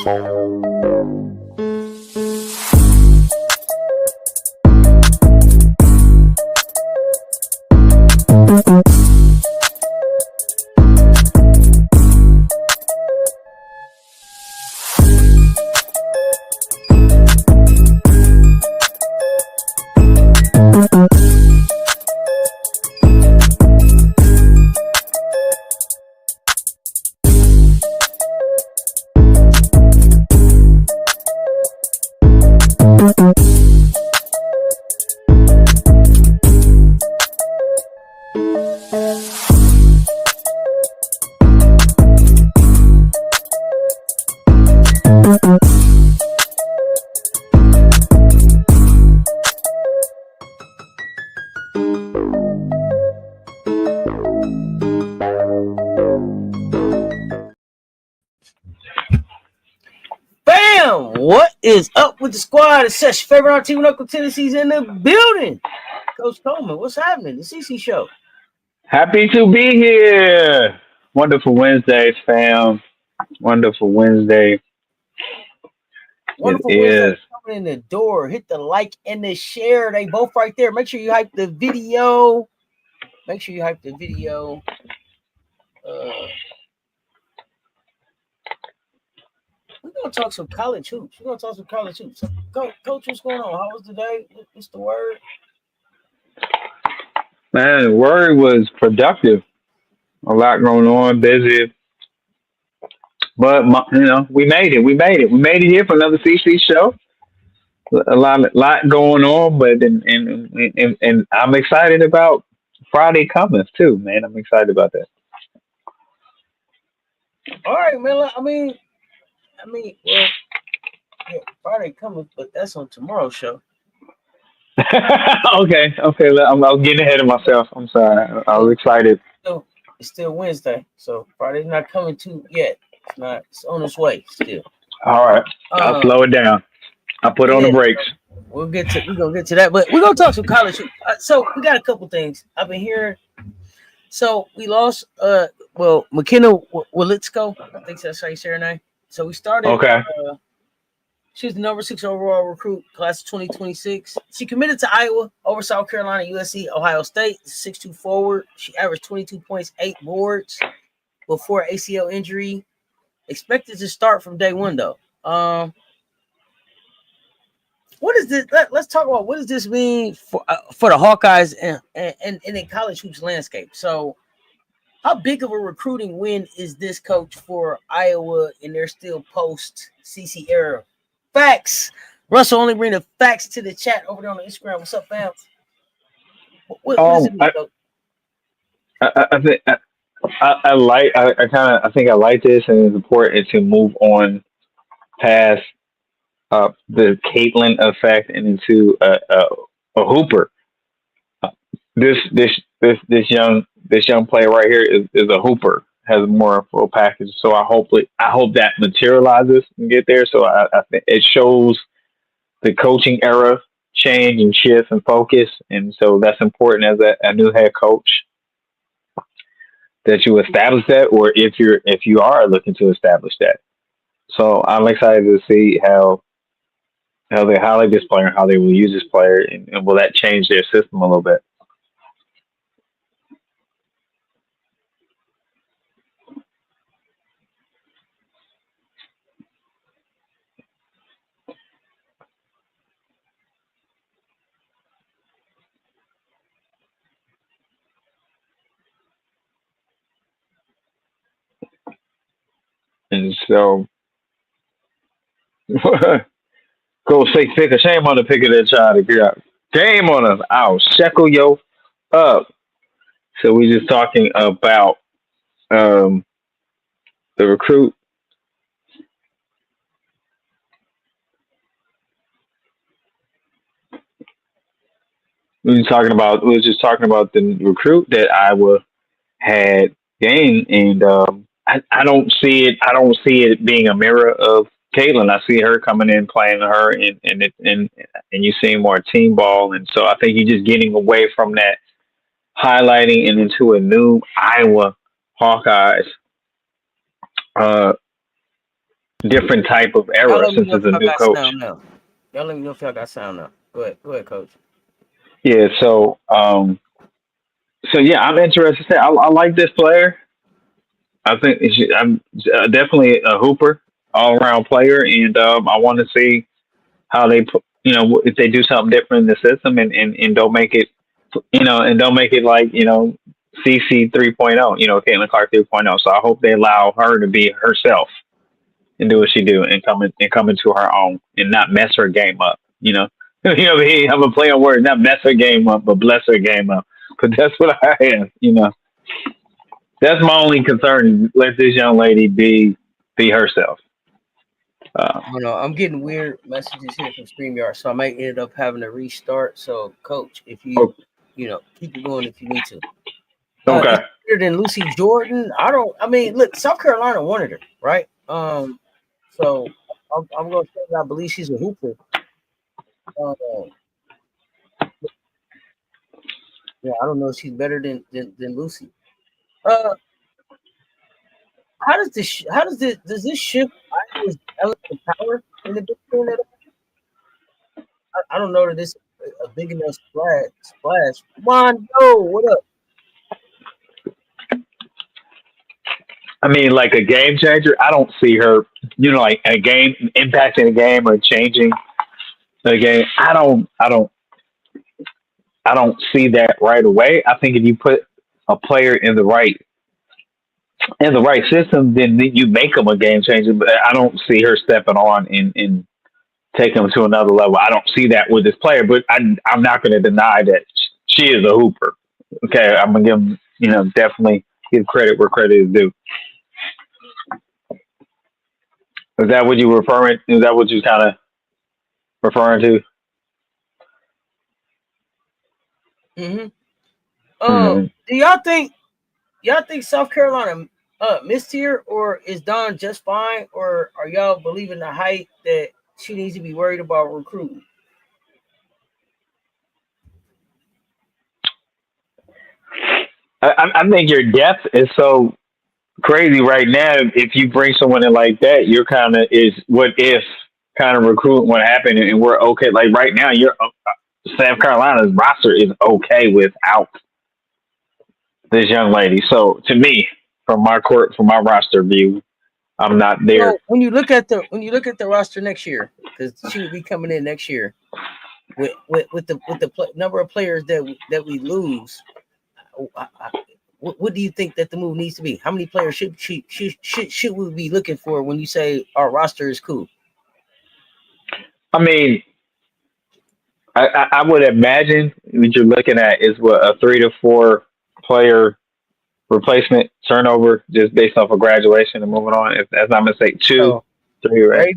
Bam! What is up with the squad? It's such favorite our team, Uncle Tennessee's in the building. Coach Coleman, what's happening? The CC show. Happy to be here. Wonderful Wednesdays, fam. Wonderful Wednesday. It Wonderful Wednesday is. coming in the door. Hit the like and the share. They both right there. Make sure you hype the video. Make sure you hype the video. We're gonna talk some college hoops. Coach, what's going on? How was the day? What's the word? Man, the word was productive. A lot going on, busy. But, we made it. We made it. We made it here for another CC show. A lot going on, but and I'm excited about Friday coming too, man. I'm excited about that. All right, man. Well, yeah, Friday coming, but that's on tomorrow's show. Okay. I'm getting ahead of myself. I'm sorry. I was excited. It's still Wednesday, so Friday's not coming to yet. It's not. It's on its way still. All right, I'll slow it down. I'll put on the brakes. We're gonna get to that, but we're gonna talk some college. So we got a couple things I've been hearing. So we lost. McKenna Walitsko. I think that's how you say her name. So we started. Okay. She was the number 6 overall recruit, class of 2026. She committed to Iowa over South Carolina, USC, Ohio State. 6'2" forward. She averaged 22 points, 8 boards before ACL injury. Expected to start from day one, though. What is this? Let's talk about what does this mean for the Hawkeyes and in college hoops landscape. So, how big of a recruiting win is this, Coach, for Iowa in their still post CC era? Facts. Russell, only bring the facts to the chat over there on the Instagram. What's up, fam? What does it mean, Coach? I think I think I like this, and it's important to move on past the Caitlin effect and into a hooper. This young player right here is a hooper, has a more full package. So I hope that materializes and get there. So I think it shows the coaching era change and shift and focus, and so that's important as a new head coach that you establish that, or if you are looking to establish that. So I'm excited to see how they highlight this player, how they will use this player, and will that change their system a little bit. And so, go say pick a shame on the pick of that child to get out. Game on us. I'll shekel yo up. So we're just talking about um, the recruit. We were just talking about the recruit that Iowa had gained, and I don't see it. I don't see it being a mirror of Caitlin. I see her coming in, playing her, and you seeing more team ball, and so I think you're just getting away from that highlighting and into a new Iowa Hawkeyes. Uh, different type of Y'all era let me since know if it's a y'all new got coach. sound now. Y'all let me know if y'all got sound now. Go ahead, coach. Yeah, so yeah, I'm interested. I like this player. I think I'm definitely a hooper, all around player, and I want to see how they put, if they do something different in the system and don't make it, and don't make it like CC 3.0, Caitlin Clark 3.0. So I hope they allow her to be herself and do what she do and come into her own and not mess her game up. I'm a play on words, not mess her game up, but bless her game up. But that's what I have. That's my only concern. Let this young lady be herself. Uh, You know, I'm getting weird messages here from StreamYard, so I might end up having to restart. So, coach, if you, o- keep it going if you need to. Is okay. better than Lucy Jordan? I mean, look, South Carolina wanted her, right? So I'm going to say that I believe she's a hooper. Uh, yeah, I don't know if she's better than Lucy. Uh, does this shift Iowa's element power in the Big Ten at all? I don't know that this is a big enough splash. Mondo, what up? I mean, like a game changer. I don't see her, like a game impacting a game or changing the game. I don't see that right away. I think if you put a player in the right system, then you make them a game changer. But I don't see her stepping on and taking them to another level. I don't see that with this player. But I'm not going to deny that she is a hooper. Okay, I'm gonna give definitely give credit where credit is due. Is that what you referring? Is that what you kind of referring to? Mm-hmm. Mm-hmm. Do y'all think South Carolina missed here, or is Don just fine, or are y'all believing the hype that she needs to be worried about recruiting? I think your depth is so crazy right now. If you bring someone in like that, you're kind of is what if kind of recruiting what happened, and we're okay. Like right now, you're South Carolina's roster is okay without this young lady. So to me, from my roster view, I'm not there. So when you look at the roster next year, because she would be coming in next year with the number of players that we lose. What do you think that the move needs to be? How many players should we be looking for when you say our roster is cool? I mean, I would imagine what you're looking at is what a 3 to 4 player replacement turnover just based off of graduation and moving on. If that's not a mistake, two, So 3, right?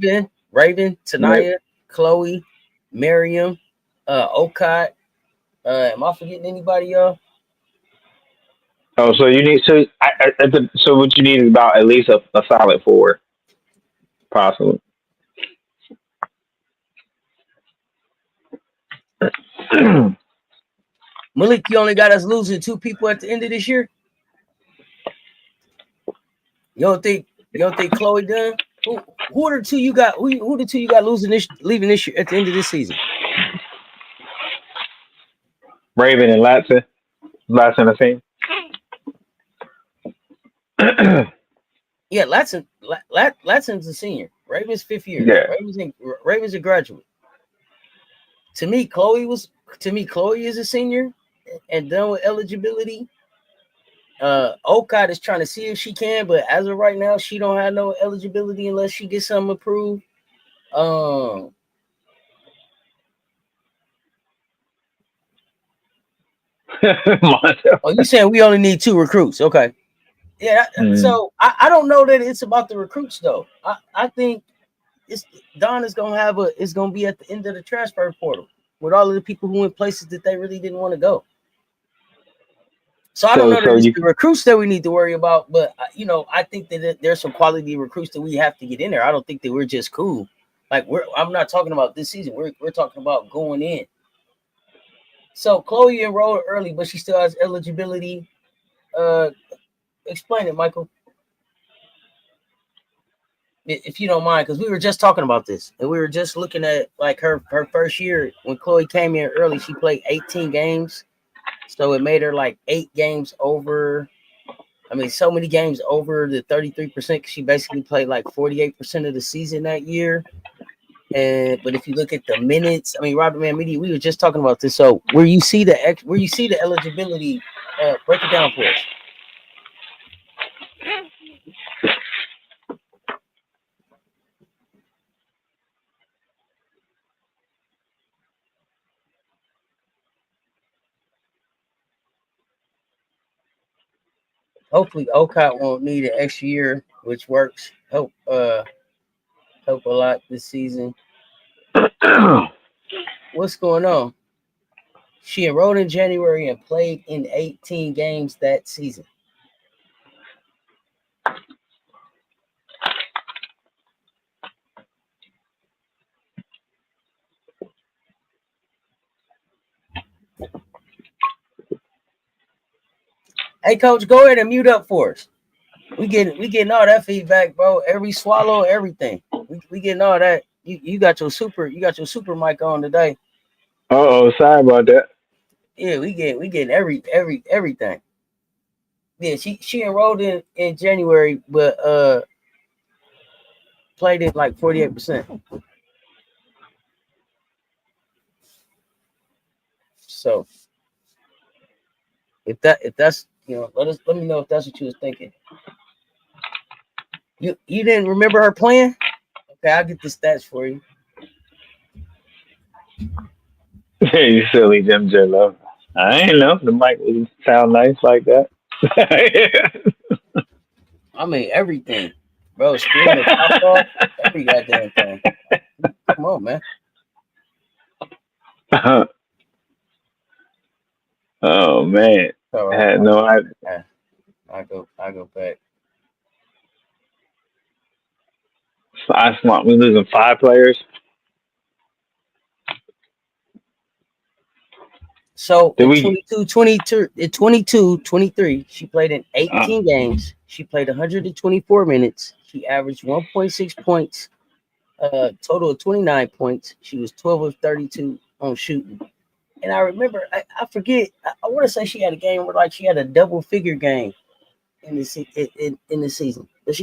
Raven, Yep. Tanaya, Chloe, Miriam, Okai. Am I forgetting anybody, y'all? Oh, so you need so what you need is about at least a solid 4, possibly. Malik, you only got us losing 2 people at the end of this year. You don't think Chloe done? Who are the two you got? Who the two you got leaving this year at the end of this season? Raven and Latson, I think. Yeah, Latson's a senior. Raven's 5th year. Yeah. Raven's a graduate. To me, Chloe is a senior and done with eligibility. Okot is trying to see if she can, but as of right now, she don't have no eligibility unless she gets something approved. Um, oh, you saying we only need 2 recruits? Okay, yeah. Mm. So I don't know that it's about the recruits though. I think it's Don is gonna be at the end of the transfer portal with all of the people who went places that they really didn't want to go. So I don't know that So it's you the recruits that we need to worry about, but I think that there's some quality recruits that we have to get in there. I don't think that we're just cool. Like I'm not talking about this season. We're talking about going in. So Chloe enrolled early, but she still has eligibility. Uh, Explain it, Michael. if you don't mind, because we were just talking about this, and we were just looking at like her first year when Chloe came in early. She played 18 games, so it made her like 8 games over. I mean, so many games over the 33%. She basically played like 48% of the season that year. And but if you look at the minutes, I mean, Robert Man Media, we were just talking about this. So where you see the eligibility, break it down for us. Hopefully, Ocott won't need an extra year, which works. Help a lot this season. What's going on? She enrolled in January and played in 18 games that season. Hey, coach, go ahead and mute up for us. We getting all that feedback, bro. Every swallow, everything. We getting all that. You got your super mic on today. Oh, sorry about that. Yeah, we getting everything. Yeah, she enrolled in January, but played it like 48%. So if that's let me know if that's what you was thinking. You didn't remember her playing? Okay, I'll get the stats for you. You silly Jim Jello. I ain't know the mic would sound nice like that. I mean everything, bro. Screen the top off, every goddamn thing. Come on, man. Oh man, All I right, had no idea. I go back. I smart. We losing 5 players. So Did in we? 23, she played in 18 games. She played 124 minutes. She averaged 1.6 points, total of 29 points. She was 12 of 32 on shooting. And I remember, I forget, I want to say she had a game where like she had a double figure game in the season. But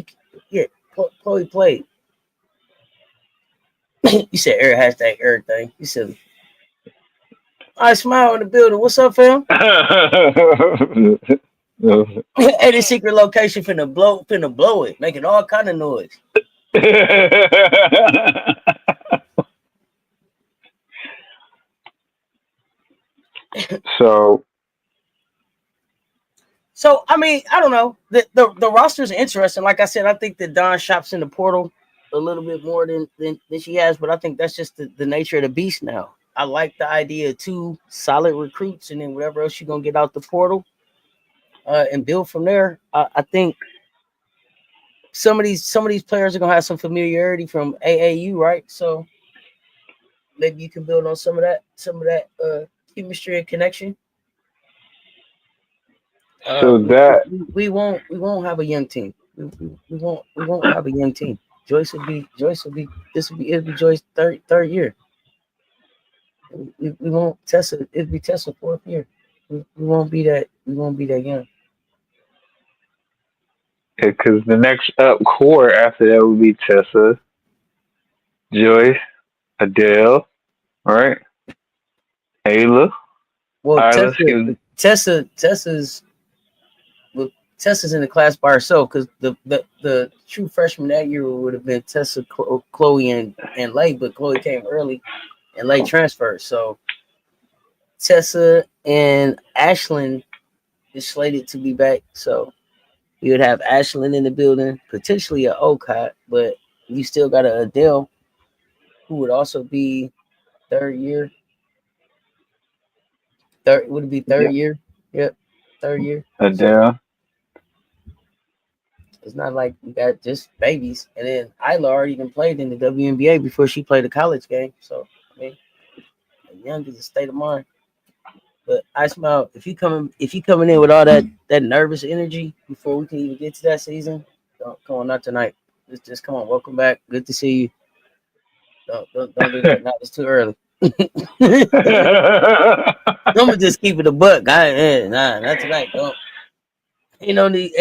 Chloe played. You said hashtag everything. You said, I smile in the building. What's up, fam? At a secret location finna blow it, making all kind of noise. so I mean, I don't know. The roster is interesting. Like I said, I think that Don shops in the portal a little bit more than she has, but I think that's just the nature of the beast now. I like the idea of 2 solid recruits and then whatever else you're gonna get out the portal, and build from there. I think some of these players are gonna have some familiarity from AAU, right? So maybe you can build on some of that chemistry and connection. so that We won't have a young team. We won't have a young team. Joyce will be it'll be Joyce's third year. We won't Tessa. It'll be Tessa's 4th year. We won't be that young. because the next up core after that would be Tessa, Joyce, Adele, right? Ayla. Well, Ayla, excuse Tessa's in the class by herself because the true freshman that year would have been Tessa, Chloe, and Lay, but Chloe came early and Lay transferred. So Tessa and Ashlyn is slated to be back. So you would have Ashlyn in the building, potentially a Ocott, but you still got a Adele who would also be 3rd year. Would it be 3rd year? Yep, 3rd year. So Adele. it's not like we got just babies. And then Isla already even played in the WNBA before she played a college game. So I mean, young is a state of mind. But I smile if you coming in with all that nervous energy before we can even get to that season. Don't come on, not tonight. Just come on. Welcome back. Good to see you. Don't do that. Not it's too early. I'm gonna just keep it a buck. Not tonight. Don't. Ain't no need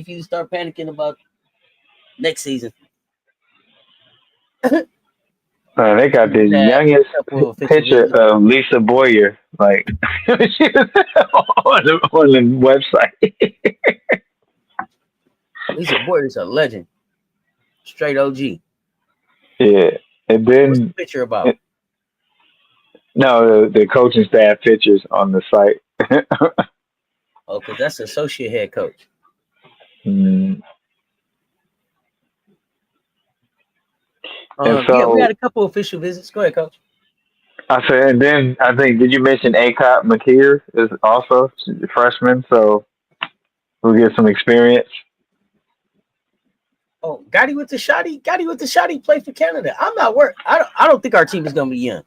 for you to start panicking about next season. They got the youngest picture of Lisa Boyer, like she was on the website. Lisa Boyer is a legend, straight OG. Yeah, and then what's the picture about? No, the coaching staff pictures on the site. Oh, because that's associate head coach. Mm. We had a couple official visits. Go ahead, coach. I said, and then I think, did you mention Acott McKeer is also a freshman, so we'll get some experience. Oh, Gotti with the shotty play for Canada. I'm not worried. I don't think our team is gonna be young.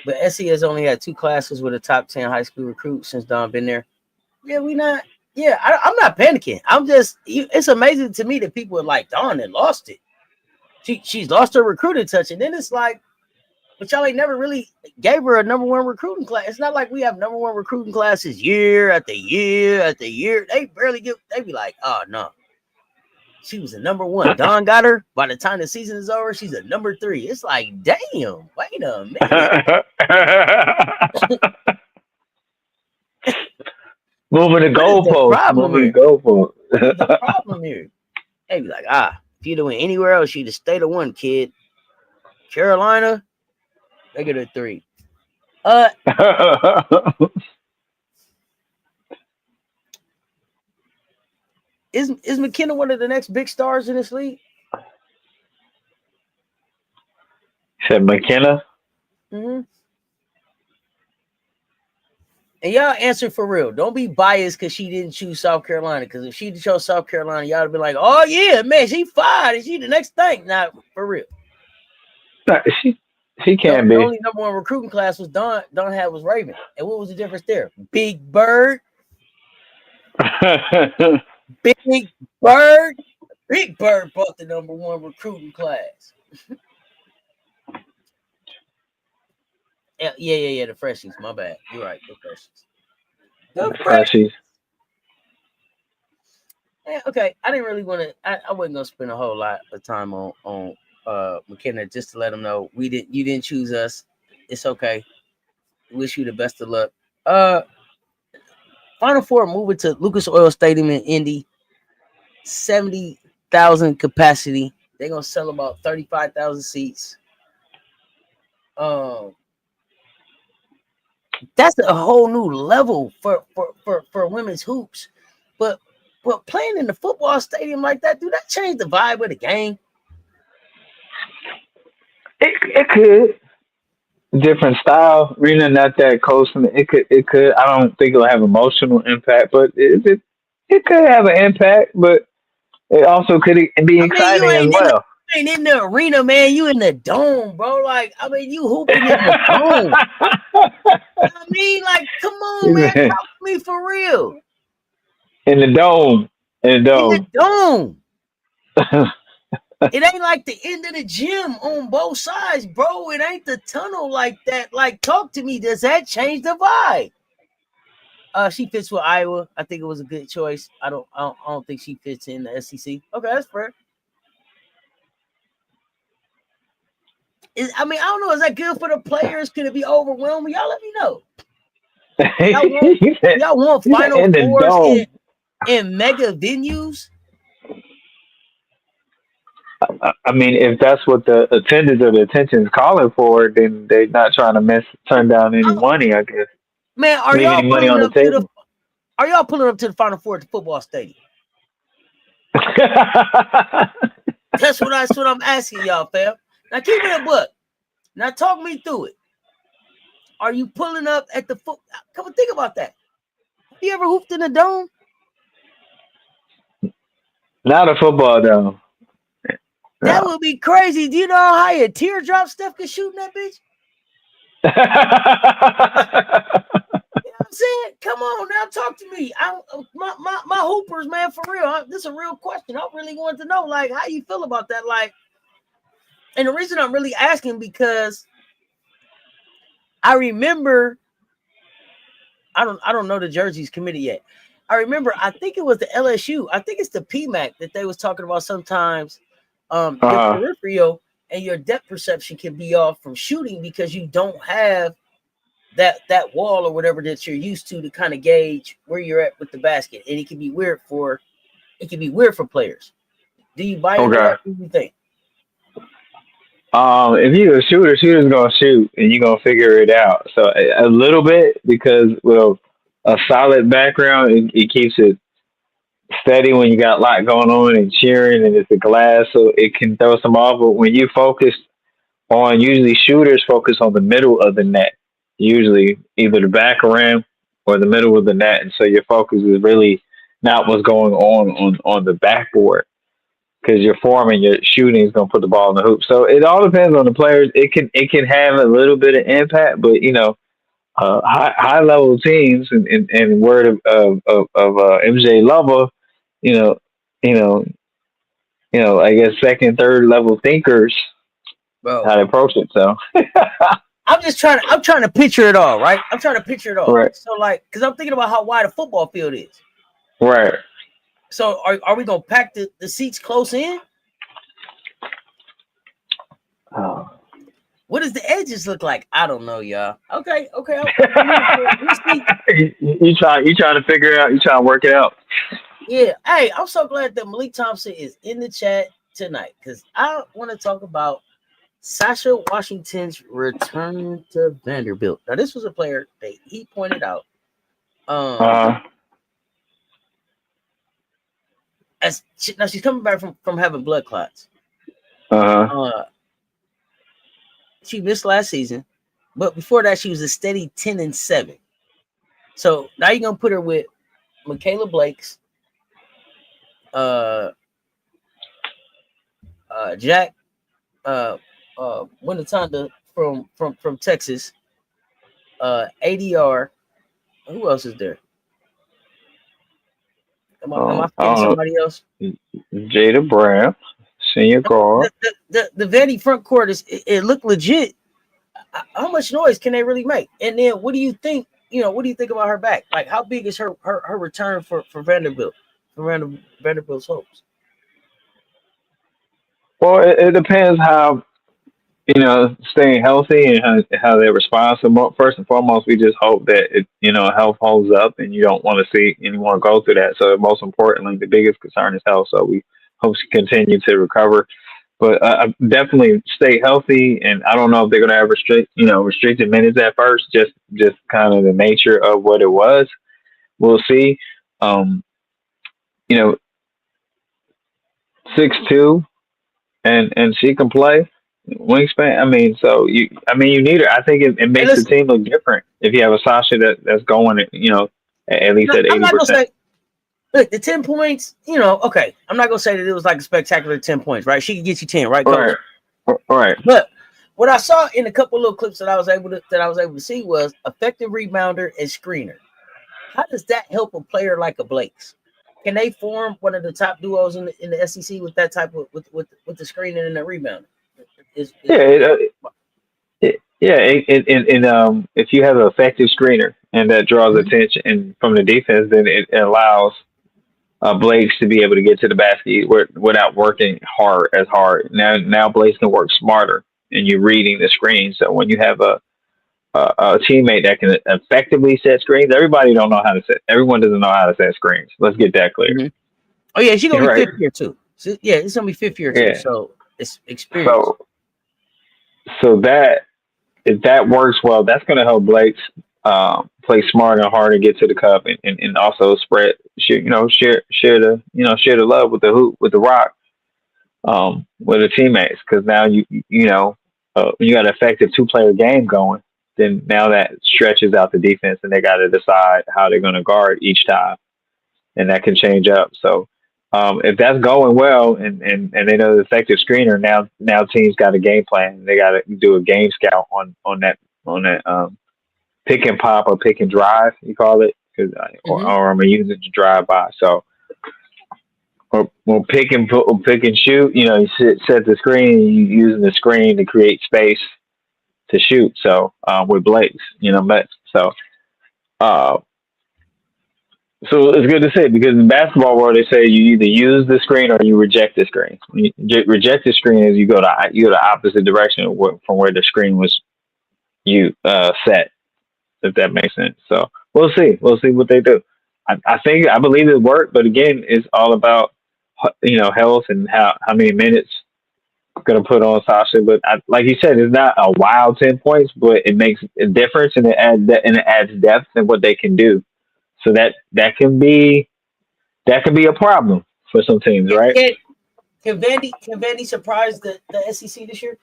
But SC has only had 2 classes with a top 10 high school recruit since Don been there. Yeah, I'm not panicking. I'm just, it's amazing to me that people are like, Dawn and lost it. She's lost her recruiting touch. And then it's like, but y'all ain't never really gave her a number 1 recruiting class. It's not like we have number 1 recruiting classes year after year after year. They be like, oh no. She was a number 1. Dawn got her. By the time the season is over, she's a number 3. It's like, damn, wait a minute. Moving the goalpost. Moving the goalpost. What's the problem here? They be like, if you'd have went anywhere else, you'd have stayed at 1, kid. Carolina, they get a 3. Is McKenna one of the next big stars in this league? Said McKenna? Mm-hmm. And y'all answer for real. Don't be biased because she didn't choose South Carolina. Because if she chose South Carolina, y'all would be like, oh, yeah, man, she fine. Is she the next thing? Not for real. She can't be. The only number 1 recruiting class was Dawn had was Raven. And what was the difference there? Big Bird. Big Bird. Big Bird bought the number 1 recruiting class. Yeah. The freshies. My bad. You're right. The freshies. Yeah, okay. I didn't really want to. I wasn't gonna spend a whole lot of time on McKenna just to let them know you didn't choose us. It's okay. Wish you the best of luck. Final Four moving to Lucas Oil Stadium in Indy. 70,000 capacity. They're gonna sell about 35,000 seats. That's a whole new level for women's hoops. But playing in the football stadium like that, do that change the vibe of the game? It could. Different style, arena not that close. It could. I don't think it'll have emotional impact, but it could have an impact. But it also could be exciting as well. You ain't in the arena, man. You in the dome, bro. Like, I mean, you hooping in the dome. I mean, like, come on, man. Talk to me for real. In the dome. In the dome. It ain't like the end of the gym on both sides, bro. It ain't the tunnel like that. Like, talk to me. Does that change the vibe? She fits with Iowa. I think it was a good choice. I don't think she fits in the SEC. Okay, that's fair. I don't know. Is that good for the players? Could it be overwhelming? Y'all let me know. Y'all want Final Fours in mega venues? I mean, if that's what the attendance or the attention is calling for, then they're not trying to turn down any money, I guess. Man, are y'all pulling up to the Final Four at the football stadium? That's what I'm asking y'all, fam. Now keep it a book. Now talk me through it. Are you pulling up at the foot? Come on, think about that. Have you ever hooped in a dome? Not a football dome. That would be crazy. Do you know how high a teardrop Steph could shoot in that bitch? You know what I'm I'm saying, come on now, talk to me. My hoopers, man, for real. This is a real question. I really want to know, like, how you feel about that, like. And the reason I'm really asking because I remember, I don't know the jerseys committee yet. I remember, I think it was the LSU. I think it's the PMAC that they was talking about sometimes. Your peripheral and your depth perception can be off from shooting because you don't have that wall or whatever that you're used to kind of gauge where you're at with the basket, and it can be weird for players. Do you buy into that? What do you think? If you're a shooter's gonna shoot, and you're gonna figure it out. So a little bit, because with a solid background, it keeps it steady when you got a lot going on and cheering, and it's a glass, so it can throw some off. But when you focus on, usually shooters focus on the middle of the net, usually either the back rim or the middle of the net, and so your focus is really not what's going on the backboard, because your form and your shooting is going to put the ball in the hoop. So it all depends on the players. It can have a little bit of impact, but high level teams and word of MJ Lover, you know, you know, I guess second, third level thinkers, bro, how to approach it. So I'm trying to picture it all, right? I'm trying to picture it all. Right. So like, because I'm thinking about how wide a football field is. Right. So are we gonna pack the seats close in? Oh. What does the edges look like? I don't know, y'all. Okay. You trying to figure it out? You trying to work it out? Yeah. Hey, I'm so glad that Malik Thompson is in the chat tonight, because I want to talk about Sasha Washington's return to Vanderbilt. Now, this was a player that he pointed out. Now she's coming back from having blood clots. She missed last season, but before that, she was a steady 10-7. So now you're gonna put her with Michaela Blakes, Jack, Winatanda from Texas, ADR. Who else is there? Am I forgetting somebody else? Jada Brown, senior guard. The Vandy front court it looked legit. How much noise can they really make? And then what do you think? What do you think about her back? Like, how big is her return for Vanderbilt, for Vanderbilt's hopes? Well, it depends how, staying healthy and how they respond. So first and foremost, we just hope that health holds up, and you don't want to see anyone go through that. So most importantly, the biggest concern is health. So we hope to continue to recover, but definitely stay healthy. And I don't know if they're going to have restricted minutes at first, just kind of the nature of what it was. We'll see. 6'2", and she can play. Wingspan. I mean, you need her. I think it makes the team look different if you have a Sasha that's going, at least at 80%. Look, the 10 points. Okay. I'm not gonna say that it was like a spectacular 10 points, right? She could get you 10, right, Coach? Right. But what I saw in a couple of little clips that I was able to see was effective rebounder and screener. How does that help a player like a Blakes? Can they form one of the top duos in the SEC with that type of with the screening and the rebounding? If you have an effective screener and that draws attention from the defense, then it allows Blakes to be able to get to the basket without working as hard. Now Blakes can work smarter, and you're reading the screen. So when you have a teammate that can effectively set screens, everyone doesn't know how to set screens. Let's get that clear. Mm-hmm. Oh yeah, she's gonna be fifth year too. So, yeah, it's gonna be fifth year too. So it's experience. So that if that works well, that's going to help Blakes play smarter and harder, get to the cup, and also share the love with the hoop, with the rock, with the teammates. Because now you got an effective 2-player game going, then now that stretches out the defense, and they got to decide how they're going to guard each time, and that can change up. So. If that's going well and they know the effective screener, now teams got a game plan. They got to do a game scout on that pick and pop or pick and drive, you call it, because or I'm using it to drive by. So or pick and shoot. You know, you set the screen. You using the screen to create space to shoot. So with Blake's, you know, but uh, so it's good to say because in basketball world they say you either use the screen or you reject the screen. When you reject the screen is you go the opposite direction from where the screen was set. If that makes sense. So we'll see. We'll see what they do. I believe it worked, but again, it's all about health and how many minutes going to put on Sasha. But like you said, it's not a wild 10 points, but it makes a difference and it adds depth in what they can do. So that can be a problem for some teams, right? Can Vandy surprise the SEC this year?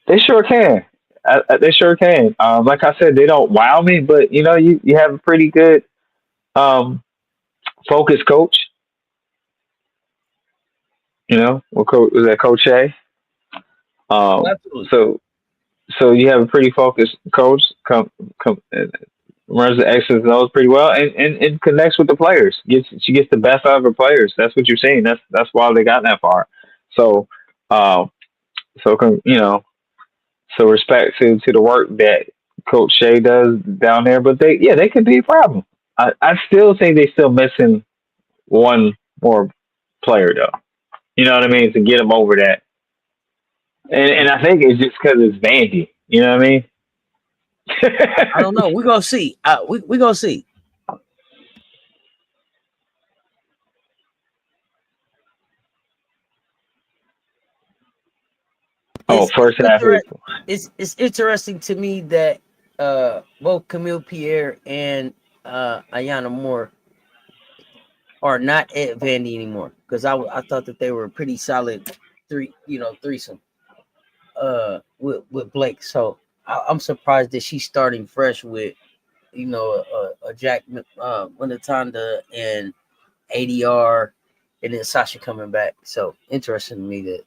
They sure can. They sure can. Like I said, they don't wow me, but you have a pretty good focused coach. Was that Coach Shea? So you have a pretty focused coach. Runs the X's and O's pretty well, and connects with the players. She gets the best out of her players. That's what you're seeing. That's why they got that far. So, So respect to the work that Coach Shea does down there, but they could be a problem. I still think they still missing one more player though. You know what I mean? To get them over that, and I think it's just because it's Vandy. You know what I mean? I don't know. We're gonna see. We're gonna see. First half. It's interesting to me that both Camille Pierre and Ayana Moore are not at Vandy anymore because I thought that they were a pretty solid threesome with Blake. So I'm surprised that she's starting fresh with a Jack Winatanda and ADR and then Sasha coming back. So interesting to me that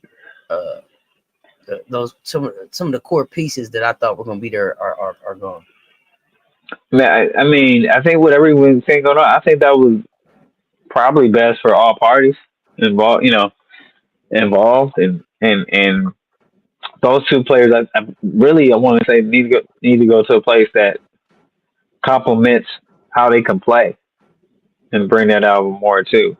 some of the core pieces that I thought were going to be there are gone. I mean, I think with everything going on, I think that was probably best for all parties involved. And those two players, I want to say need to go to a place that complements how they can play and bring that out more too.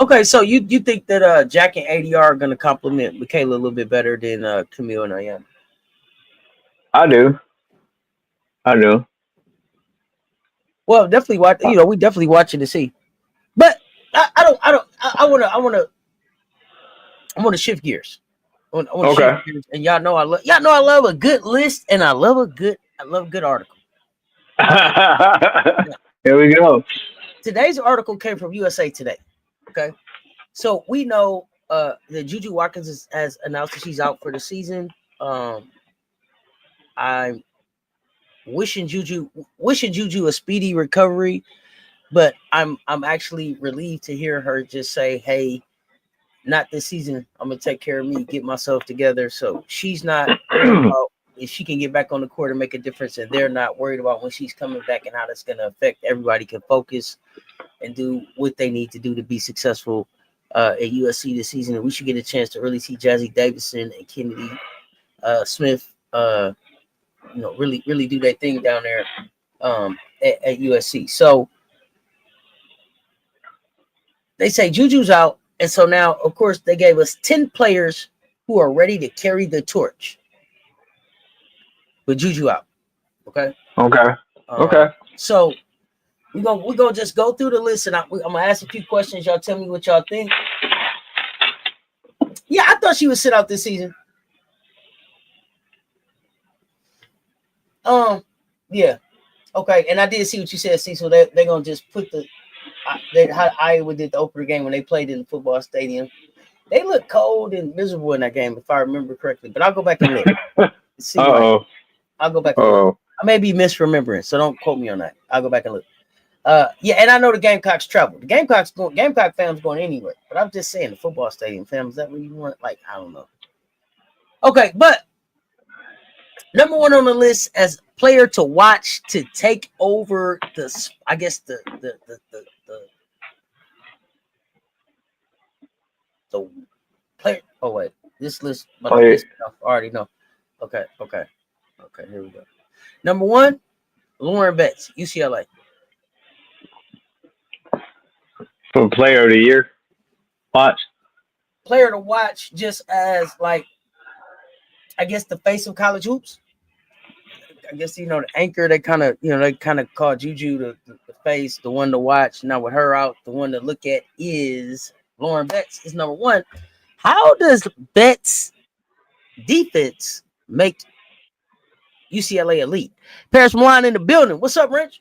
Okay, so you think that Jack and ADR are going to complement Michaela a little bit better than Camille and Ayana? I do. Well, definitely watch. We definitely watching to see, but I want to shift gears. Shift gears, and y'all know I love a good list, and I love a good article. Here we go. Today's article came from USA Today. Okay, so we know that Juju Watkins has announced that she's out for the season. I'm wishing Juju a speedy recovery, but I'm actually relieved to hear her just say, "Hey, not this season. I'm gonna take care of me, get myself together." So she's not worried about if she can get back on the court and make a difference, and they're not worried about when she's coming back and how that's gonna affect. Everybody can focus and do what they need to do to be successful at USC this season. And we should get a chance to really see Jazzy Davison and Kennedy Smith, really, really do their thing down there at USC. So they say Juju's out. And so now, of course, they gave us 10 players who are ready to carry the torch with Juju out. Okay. Okay. So we're gonna just go through the list, and I'm gonna ask a few questions. Y'all tell me what y'all think. Yeah, I thought she would sit out this season. Yeah. Okay, and I did see what you said, Cecil. They're gonna just put how Iowa did the opener game when they played in the football stadium. They looked cold and miserable in that game, if I remember correctly. But I'll go back and look. I'll go back and look. I may be misremembering, so don't quote me on that. I'll go back and look. And I know the Gamecocks travel. The Gamecock fans going anywhere. But I'm just saying, the football stadium fam, is that what you want? Like, I don't know. Okay, but Number one on the list as player to watch to take over the, I guess the player. Oh wait, this list, but I already know. Okay. Here we go. Number one, Lauren Betts, UCLA. For player of the year, watch. Player to watch, just as like, I guess the face of college hoops. I guess the anchor. They kind of call Juju the face, the one to watch. Now with her out, the one to look at is Lauren Betts. Is number one. How does Betts' defense make UCLA elite? Paris Milan in the building. What's up, Rich?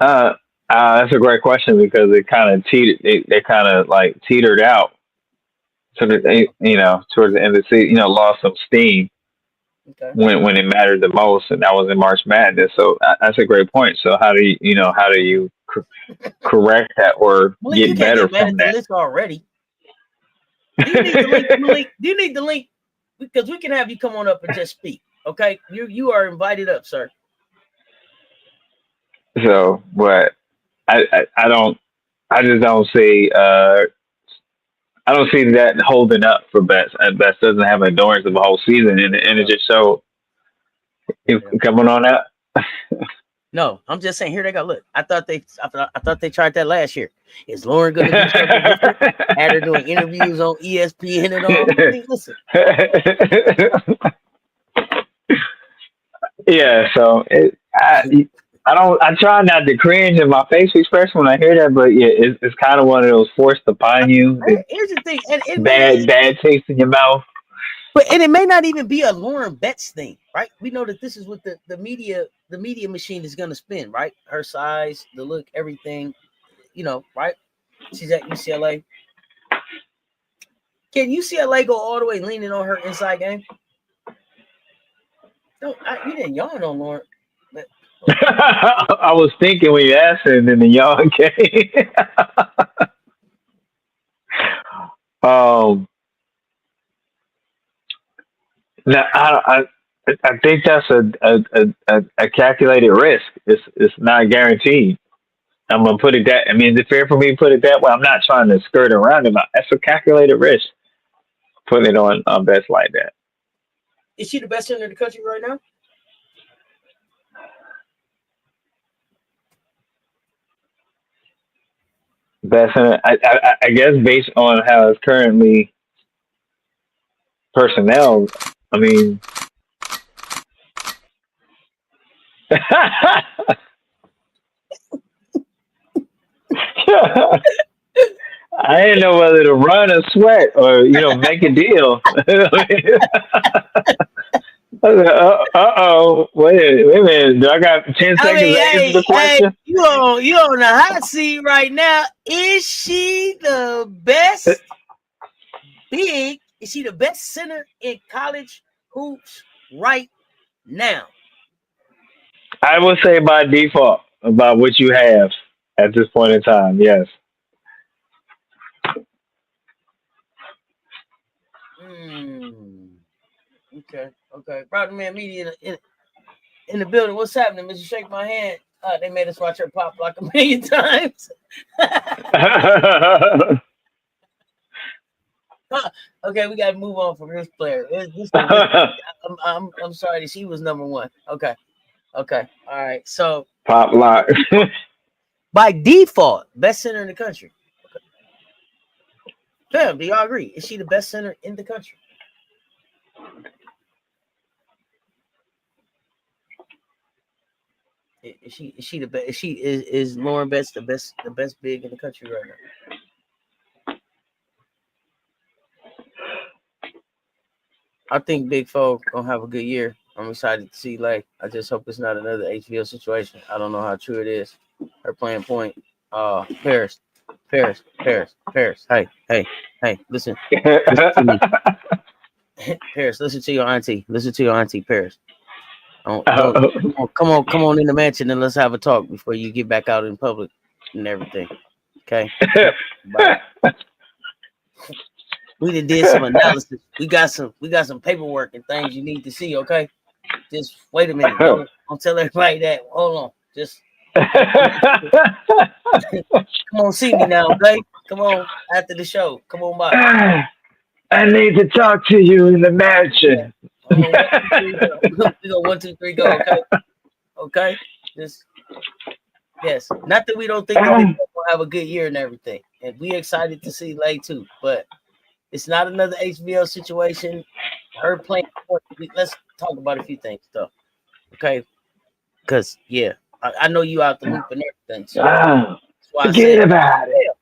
That's a great question because it kind of they kind of like teetered out. So that they, towards the end of the season, lost some steam when it mattered the most, and that was in March Madness. So that's a great point. So how do you correct that or get better from that? List already. Do you need the link, Malik? Do you need the link? Because we can have you come on up and just speak. Okay, you are invited up, sir. So, but I just don't see I don't see that holding up for Betts. Betts doesn't have endurance of a whole season, and it just showed. Coming on that. No, I'm just saying. Here they go. Look, I thought they tried that last year. Is Lauren going to do something different? Had her doing interviews on ESPN and all. I mean, listen. Yeah, so I try not to cringe in my facial expression when I hear that, but yeah, it's kind of one of those forced upon you. Here's the thing, and bad taste in your mouth. But it may not even be a Lauren Betts thing, right? We know that this is what the media machine is going to spin, right? Her size, the look, everything, right? She's at UCLA. Can UCLA go all the way leaning on her inside game? No, you didn't yawn on Lauren. I was thinking when you asked it, and then the yawn came. Now, I think that's a calculated risk. It's not guaranteed. I'm gonna put it that. I mean, is it fair for me to put it that way? I'm not trying to skirt around it. That's a calculated risk. Putting it on Betts like that. Is she the best center in the country right now? Best center, I guess, based on how it's currently personnel. I mean, I didn't know whether to run or sweat or make a deal. Wait a minute. Do I got 10 seconds to answer the question? Hey, you on the hot seat right now. Is she the best big? Is she the best center in college hoops right now? I would say by default, about what you have at this point in time, yes. Okay. Brother Man Media in the building. What's happening, Mr. Shake My Hand? They made us watch her pop block a million times. Okay, we got to move on from this player. I'm sorry that she was number one. Okay. All right. So pop lock. By default, best center in the country. Okay. Fam, do y'all agree? Is she the best center in the country? Is she the best? Is Lauren Betts the best big in the country right now? I think Big Foe gonna have a good year. I'm excited to see. Like, I just hope it's not another HBO situation. I don't know how true it is. Her playing point. Paris. Hey, listen to me. Paris, listen to your auntie. Paris. Come on in the mansion and let's have a talk before you get back out in public and everything. Okay. Bye. We did some analysis. We got some paperwork and things you need to see. Okay, just wait a minute. Don't tell everybody that. Hold on. Just come on, see me now. Okay, come on after the show. Come on by. I need to talk to you in the mansion. We go 1, 2, 3, go. Okay, okay. Just yes. Not that we don't think that we'll have a good year and everything, and we excited to see Lay too. But it's not another HBL situation. Her playing. Let's talk about a few things though. Okay, because yeah, I know you out the loop and everything. So forget about it.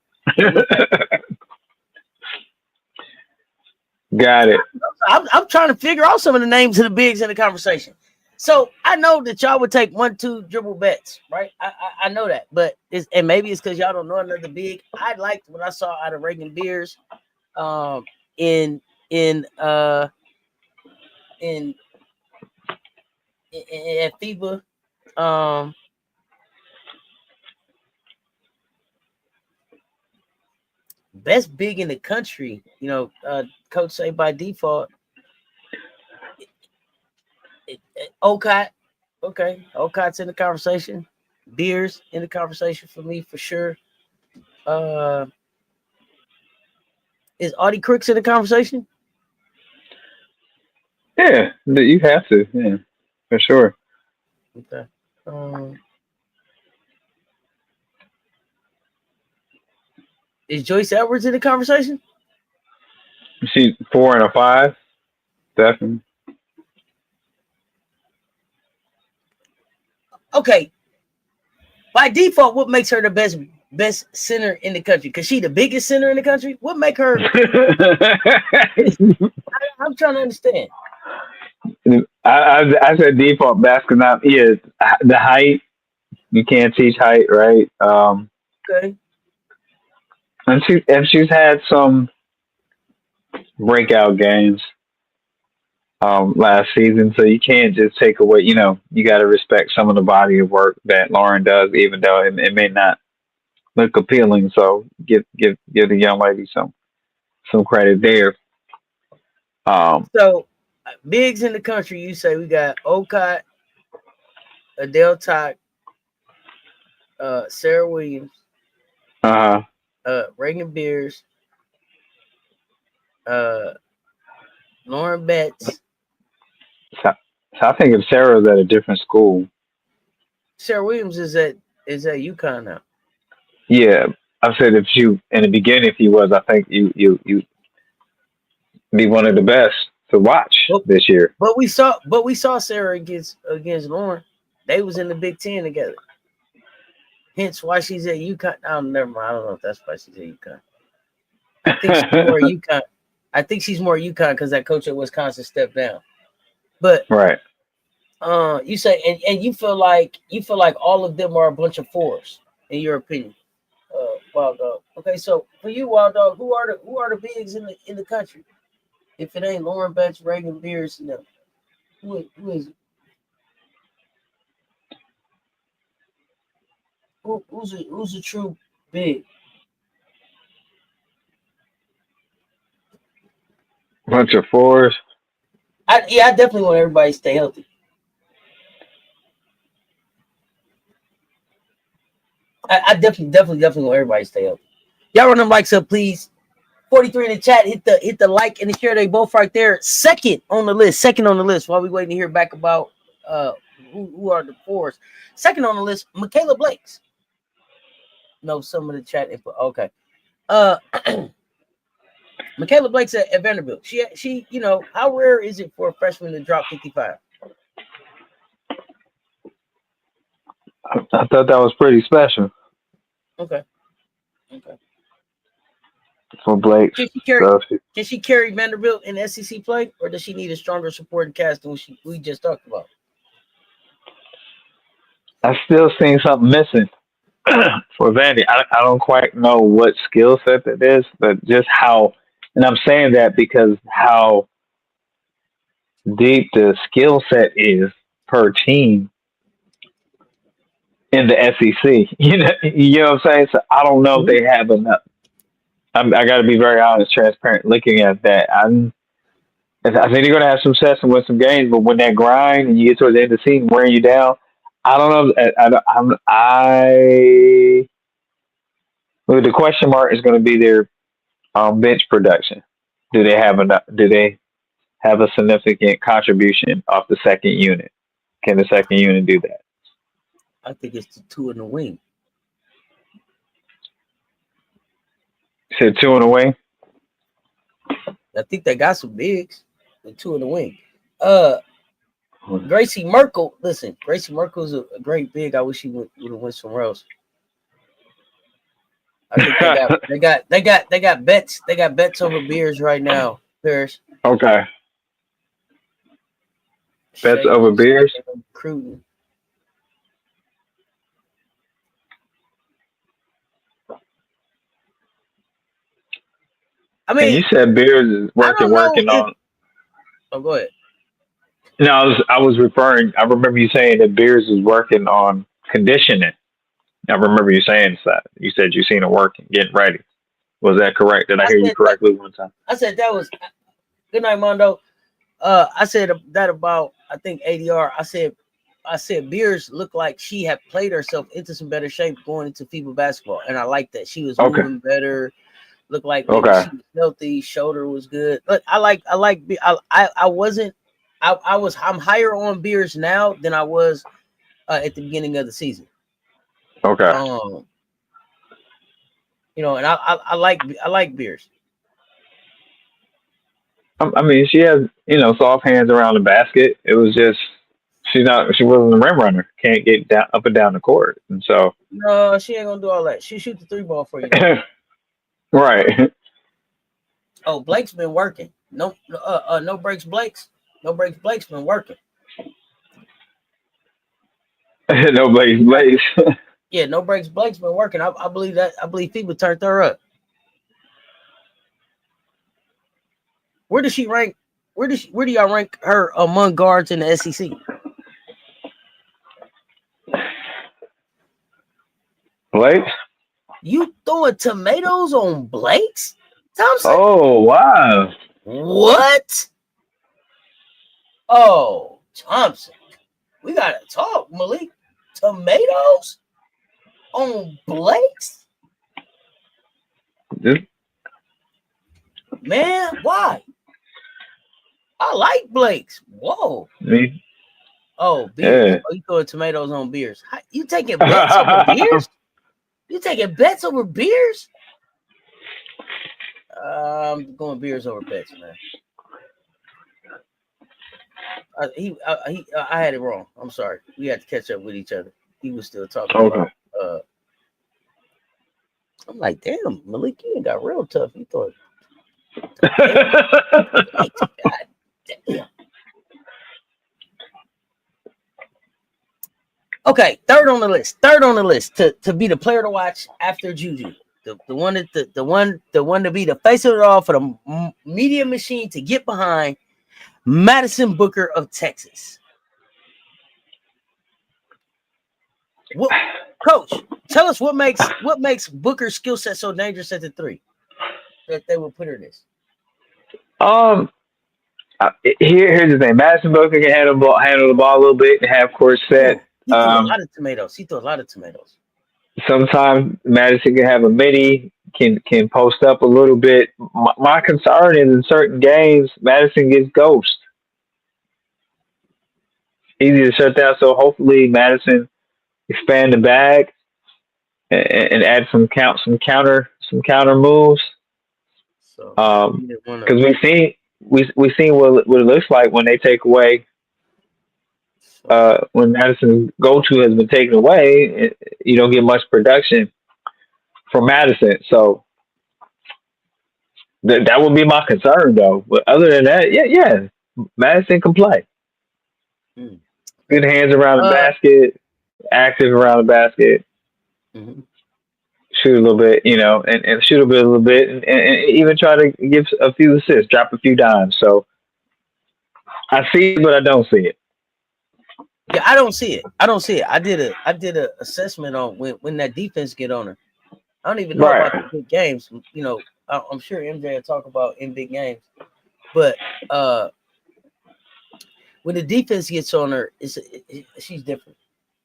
Got it. I'm trying to figure out some of the names of the bigs in the conversation. So I know that y'all would take 1-2 dribble bets, right? I know that, but and maybe it's because y'all don't know another big. I liked what I saw out of Reagan Beers, in at FIBA. Best big in the country, coach say by default. Okot, okay, Okot's in the conversation. Beers in the conversation for me for sure. Is Audie Crooks in the conversation? Yeah, you have to, yeah, for sure. Okay. Is Joyce Edwards in the conversation? She's 4 and a 5, definitely. Okay. By default, what makes her the best center in the country? Because she the biggest center in the country. What make her? I'm trying to understand. I said default basketball. Yeah, the height. You can't teach height, right? Okay. And she's had some breakout games last season, so you can't just take away. You got to respect some of the body of work that Lauren does, even though it may not look appealing. So give the young lady some credit there. So bigs in the country, you say we got Okot, Adele Tock, Sarah Williams, Reagan Beers, Lauren Betts. So I think if Sarah's at a different school. Sarah Williams is at UConn now. Yeah, I said if you in the beginning, if he was, I think you be one of the best to watch this year. But we saw Sarah against Lauren. They was in the Big Ten together. Hence why she's at UConn. Oh, never mind. I don't know if that's why she's at UConn. I think she's more UConn. I think she's more UConn because that coach at Wisconsin stepped down. But right. You say and you feel like all of them are a bunch of fours in your opinion, Wild Dog. Okay, so for you, Wild Dog, who are the bigs in the country? If it ain't Lauren Betts, Reagan Beers, who is it? Who's a true big? Bunch of fours. I definitely want everybody to stay healthy. I definitely want everybody to stay healthy. Y'all run them likes up, please. 43 in the chat. Hit the like and the share. They both right there. Second on the list. While we waiting to hear back about who are the fours. Second on the list, Michaela Blakes. No, some of the chat input. Okay. Michaela Blake's at Vanderbilt. She, how rare is it for a freshman to drop 55? I thought that was pretty special. Okay. For Blake. Can she carry Vanderbilt in SEC play, or does she need a stronger supporting cast than we just talked about? I still seen something missing for Vandy. I don't quite know what skill set that is, but just how, and I'm saying that because how deep the skill set is per team in the SEC. You know what I'm saying? So I don't know if they have enough. I got to be very honest, transparent. Looking at that, I think they're going to have some success and win some games. But when that grind and you get towards the end of the season, wearing you down, I don't know. Well, the question mark is going to be their bench production. Do they have enough? Do they have a significant contribution off the second unit? Can the second unit do that? I think it's the two in the wing. You said two in the wing? I think they got some bigs. The two in the wing. Gracie Merkel. Listen, Gracie Merkel's a great big. I wish he would have went somewhere else. I think they got bets. They got bets over Beers right now. Bears. Okay. Bets over Beers. Recruiting. I mean, and you said Beers is working on. Oh, go ahead. No, I was referring. I remember you saying that Beers is working on conditioning. I remember you saying that. You said you seen it working, getting ready. Was that correct? Did I hear you correctly one time? I said that was good night, Mondo. I said that about I think ADR. I said Beers looked like she had played herself into some better shape going into FIBA basketball, and I like that. She was moving better. Looked like she was healthy. Shoulder was good. Look, I'm higher on Beers now than I was at the beginning of the season. Okay. And I like Beers. I mean, she has soft hands around the basket. It was just she wasn't a rim runner. Can't get down up and down the court, and so no, she ain't gonna do all that. She shoot the 3-ball for you. Right. Oh, Blake's been working. No breaks, Blake's. No breaks, Blake's been working. No breaks, Blake's. Yeah, no breaks, Blake's been working. I believe that. I believe FIBA turned her up. Where does she rank? Where do y'all rank her among guards in the SEC? Blake? You throwing tomatoes on Blake's? Thompson? Oh, wow. What? Oh, Thompson. We got to talk, Malik. Tomatoes on Blake's? Man, why? I like Blake's. Whoa. Me? Oh, Beers. Yeah. Oh, you throwing tomatoes on Beers. You taking bets over Beers? You taking bets over Beers? I'm going Beers over bets, man. I had it wrong. I'm sorry. We had to catch up with each other. He was still talking about. I'm like, damn, Malik, you got real tough. He thought. God damn. Okay, third on the list to be the player to watch after Juju, the one to be the face of it all for the media machine to get behind, Madison Booker of Texas. Coach, tell us what makes Booker's skill set so dangerous at the 3 that they will put her in this. Here's the thing: Madison Booker can handle the ball a little bit and have court set. He threw a lot of tomatoes. Sometimes Madison can have a midi, can post up a little bit. My concern is in certain games, Madison gets ghost. Easy to shut down. So hopefully Madison expand the bag and add some counter moves. So because we seen what it looks like when they take away. When Madison's go-to has been taken away, you don't get much production from Madison. So that would be my concern, though. But other than that, yeah, Madison can play. Good hands around the basket, active around the basket, shoot a little bit, and shoot a little bit, and even try to give a few assists, drop a few dimes. So I see it, but I don't see it. Yeah, I don't see it. I did a assessment on when that defense get on her. I don't even know about the big games. I'm sure MJ will talk about in big games, but when the defense gets on her, she's different.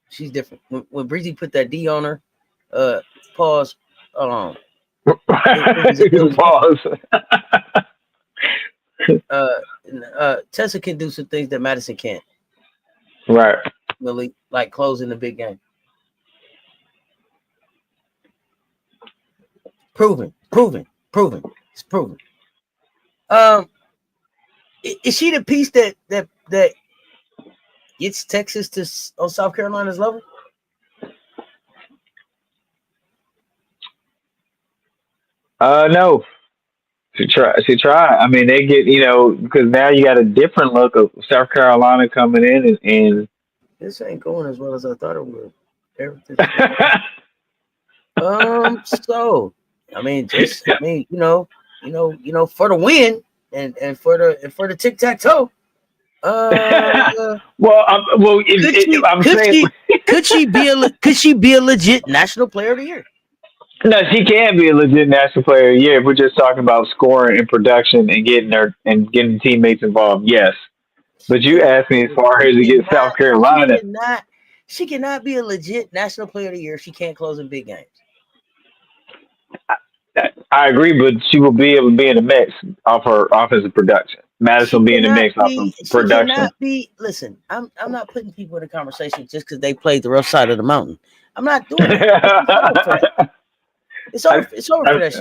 She's different. When Breezy put that D on her, pause. It was Pause. Tessa can do some things that Madison can't. Right. Really, like closing the big game. Proven. It's proven. Is she the piece that gets Texas to on South Carolina's level? No. She try. I mean, they get because now you got a different look of South Carolina coming in and This ain't going as well as I thought it would. Everything. So I mean, for the win and for the tic tac toe. Could she be a legit national player of the year? No, she can be a legit national player. Yeah, if we're just talking about scoring and production and getting teammates involved. Yes, but you asked me as far as to get South Carolina. She cannot be a legit national player of the year if she can't close in big games. I agree, but she will be able to be in the mix off her offensive production. Madison will be in the mix off of production. Listen, I'm not putting people in a conversation just because they played the rough side of the mountain. I'm not doing that. It's over for that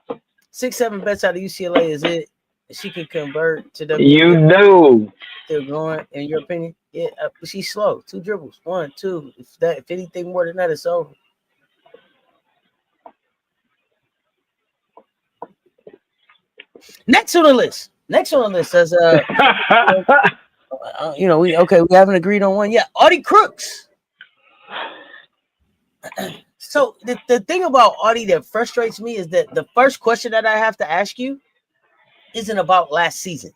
shit. 6-7 bets out of UCLA is it. She can convert to W. Still going, in your opinion? Yeah, she's slow. 2 dribbles. 1, 2. If anything more than that, it's over. Next on the list says we haven't agreed on one yet. Audie Crooks. So the thing about Audie that frustrates me is that the first question that I have to ask you isn't about last season.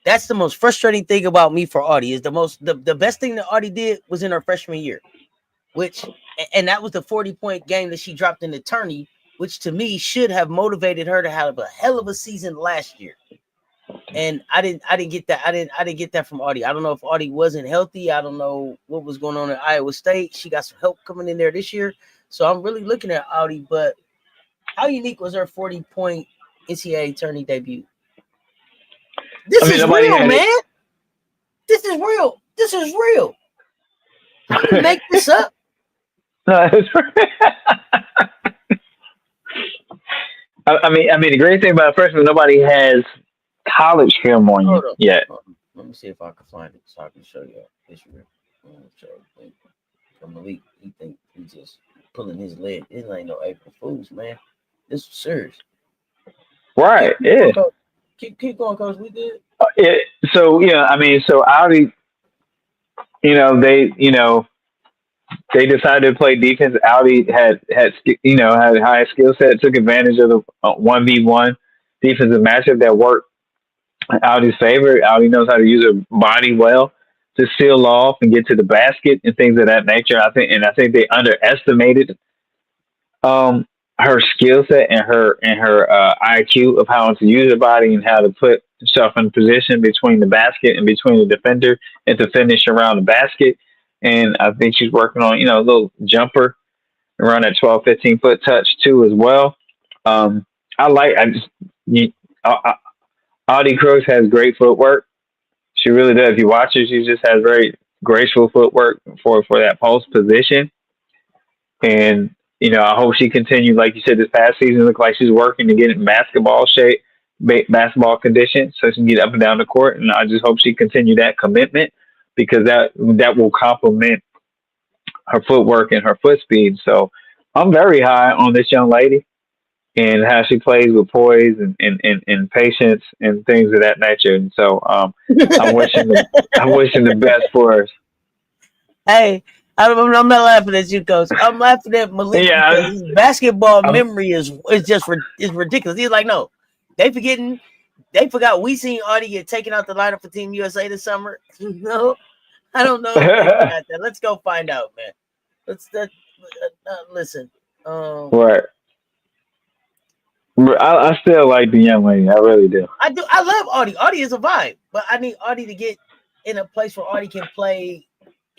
That's the most frustrating thing about me for Audie. Is the best thing that Audie did was in her freshman year, and that was the 40-point game that she dropped in the tourney, which to me should have motivated her to have a hell of a season last year. And I didn't get that. I didn't get that from Audie. I don't know if Audie wasn't healthy. I don't know what was going on at Iowa State. She got some help coming in there this year. So I'm really looking at Audie, but how unique was her 40-point NCAA tourney debut? This is real, man. This is real. I didn't make this up. I mean, the great thing about freshman, nobody has college film on you yet. Let me see if I can find it so I can show you. It's real. Malik, he think he's just pulling his leg. It ain't no April Fools, man. This is serious. Right? Keep going, Coach. We did. So Audie, they decided to play defense. Audie had a high skill set, took advantage of the 1v1 defensive matchup that worked in Audie's favor. Audie knows how to use her body well to seal off and get to the basket and things of that nature. I think they underestimated her skill set and her IQ of how to use her body and how to put herself in position between the basket and between the defender and to finish around the basket. And I think she's working on, a little jumper around that 12, 15-foot touch too as well. Audie Crooks has great footwork. She really does. If you watch her, she just has very graceful footwork for that post position. And, I hope she continues, like you said, this past season, looked like she's working to get in basketball shape, basketball condition, so she can get up and down the court. And I just hope she continue that commitment, because that will complement her footwork and her foot speed. So I'm very high on this young lady and how she plays with poise and patience and things of that nature. And so I'm wishing the best for her. Hey, I'm not laughing at you, Coach. I'm laughing at Malik. Yeah, his basketball memory is ridiculous. He's like, no, they forgot we seen Audie get taken out the lineup for Team USA this summer. No, I don't know if they forgot that. Let's go find out, man. Listen. Right. I still like the young lady. I really do. I do. I love Audie. Audie is a vibe, but I need Audie to get in a place where Audie can play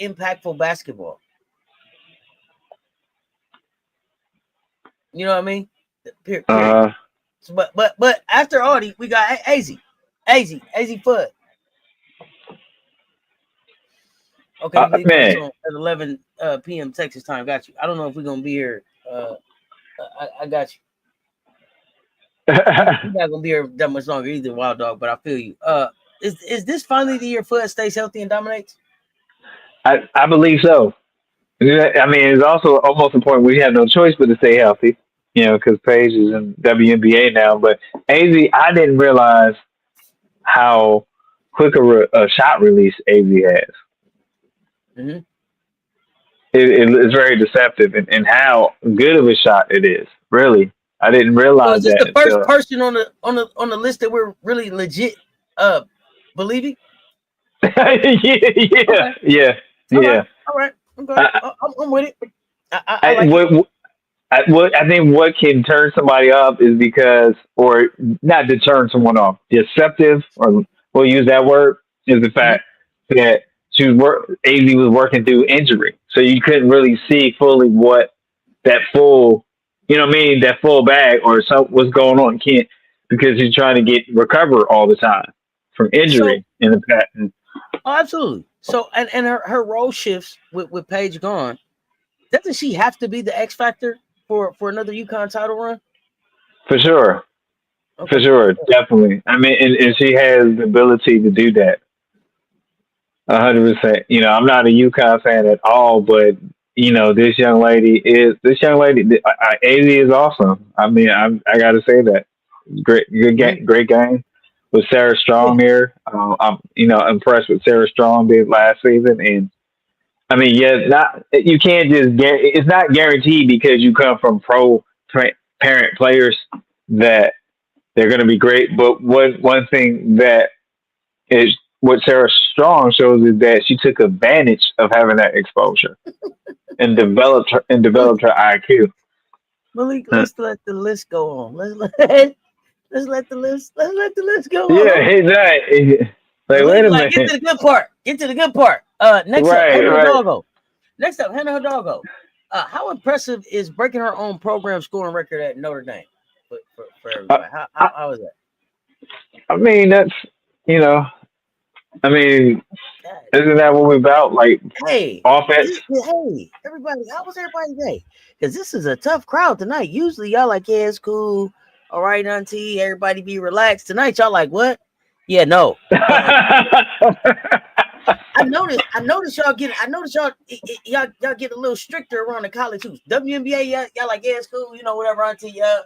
impactful basketball. You know what I mean? Period. So, but after Audie, we got AZ Fudd. Okay, man. at 11 p.m. Texas time. Got you. I don't know if we're gonna be here. I got you. You're not gonna be here that much longer either, Wild Dog. But I feel you. Is this finally the year Fudd stays healthy and dominates? I believe so. I mean, it's also almost a point where you have no choice but to stay healthy. You know, because Paige is in WNBA now. But AZ, I didn't realize how quick a shot release AZ has. Mm-hmm. It's very deceptive, and how good of a shot it is. Really, I didn't realize that. Is this the first until... person on the list that we're really legit believing? Yeah. All right. I'm with it. I think what can turn somebody up is because, or not to turn someone off, deceptive, or we'll use that word, is the fact that AZ was working through injury, so you couldn't really see fully what that full, you know what I mean, that full bag or what's going on. Can't, because he's trying to recover all the time from injury in the past. Oh, absolutely. So and her role shifts with Paige gone. Doesn't she have to be the X factor for another UConn title run? For sure. Okay. For sure, definitely. I mean, and she has the ability to do that. 100%. You know, I'm not a UConn fan at all, but you know, this young lady, AZ is awesome. I mean, I got to say that. Great game with Sarah Strong here. I'm impressed with Sarah Strong did last season, and I mean, you can't just it's not guaranteed because you come from parent players that they're going to be great. But one thing that is what Sarah Strong shows is that she took advantage of having that exposure and developed her IQ. Malik, let's let the list go on. Let's let the list go on. Yeah, exactly. Like, wait a minute. Get to the good part. Next up, Hannah Hidalgo. How impressive is breaking her own program scoring record at Notre Dame for everybody? How is that? I mean, that's, isn't that what we're about? Like, offense? Hey, everybody, how was everybody today? Because this is a tough crowd tonight. Usually y'all like, yeah, it's cool. All right, auntie, everybody be relaxed. Tonight y'all like, what? Yeah, no. I noticed y'all get a little stricter around the college hoops. WNBA, y'all like, yeah, it's cool, whatever, auntie, yeah.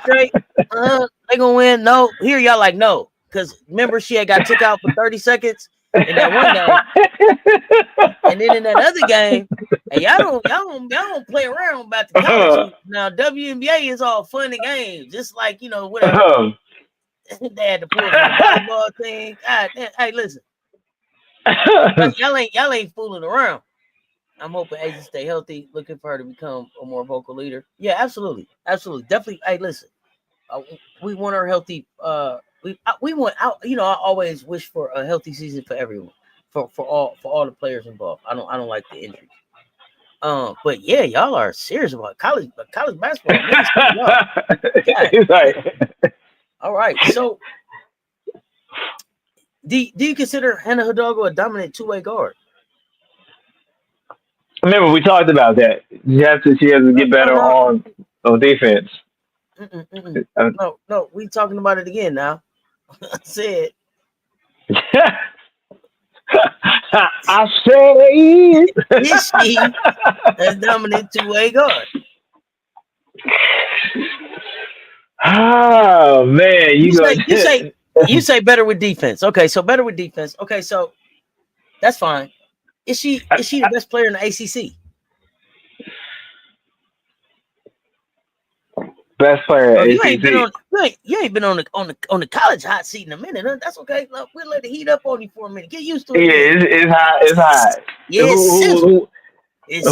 Straight. They gonna win. No, here y'all like, no. Because remember, she had got took out for 30 seconds in that one game. And then in that other game, and y'all don't play around about the college. Now WNBA is all fun and games, just like whatever. They had to pull from the volleyball thing. God damn, hey, listen. y'all ain't fooling around. I'm hoping AZ stay healthy, looking for her to become a more vocal leader. Yeah, absolutely. Definitely. Hey, listen. We want her healthy. We want out. I always wish for a healthy season for everyone, for all the players involved. I don't like the injuries. But yeah, y'all are serious about college basketball. Right. All right. So, do you consider Hannah Hidalgo a dominant two-way guard? Remember, we talked about that. She has to get better on defense. No, we talking about it again now. I said. I said. Is she a dominant two-way guard? Oh man, you say better with defense. Okay, so better with defense. Okay, so that's fine. Is she the best player in the ACC? Best player in the ACC. You ain't been on the college hot seat in a minute. Huh? That's okay. Look, we'll let it heat up on you for a minute. Get used to it. Yeah, it's hot. It's hot. Yeah, it's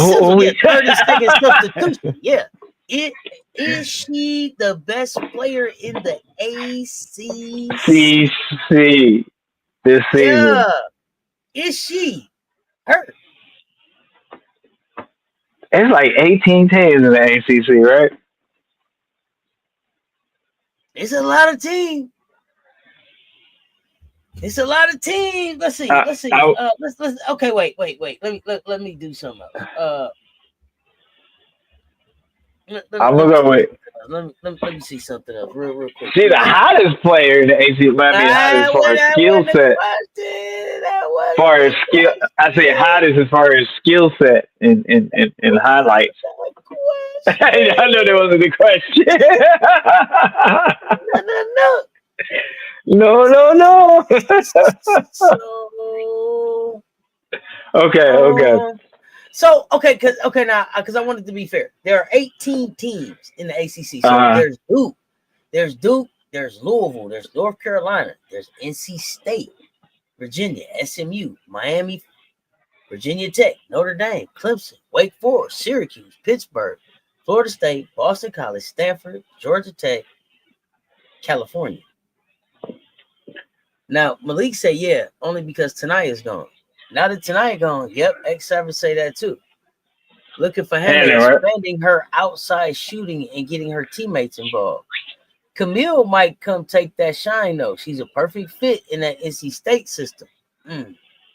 30 second substitution. Yeah. Is she the best player in the ACC? CC this season. Yeah. Is she? Her. It's like 18 teams in the ACC, right? It's a lot of teams. It's a lot of teams. Let's see. Let's see. Let's. Okay, wait. Let me do something else. I'm gonna go with. Let me see something else real quick. She's the hottest player in the ACC. I mean, hottest as far as skill set. As far as skill, I say hottest as far as skill set in highlights. I know that wasn't the question. No. So, okay. So because I wanted to be fair, there are 18 teams in the ACC. So there's Duke, there's Louisville, there's North Carolina, there's NC State, Virginia, SMU, Miami, Virginia Tech, Notre Dame, Clemson, Wake Forest, Syracuse, Pittsburgh, Florida State, Boston College, Stanford, Georgia Tech, California. Now Malik said, yeah, only because Tanaya is gone. Now that Tanaya gone, yep, X7 say that too. Looking for Hannah expanding her outside shooting and getting her teammates involved. Camille might come take that shine though. She's a perfect fit in that NC State system.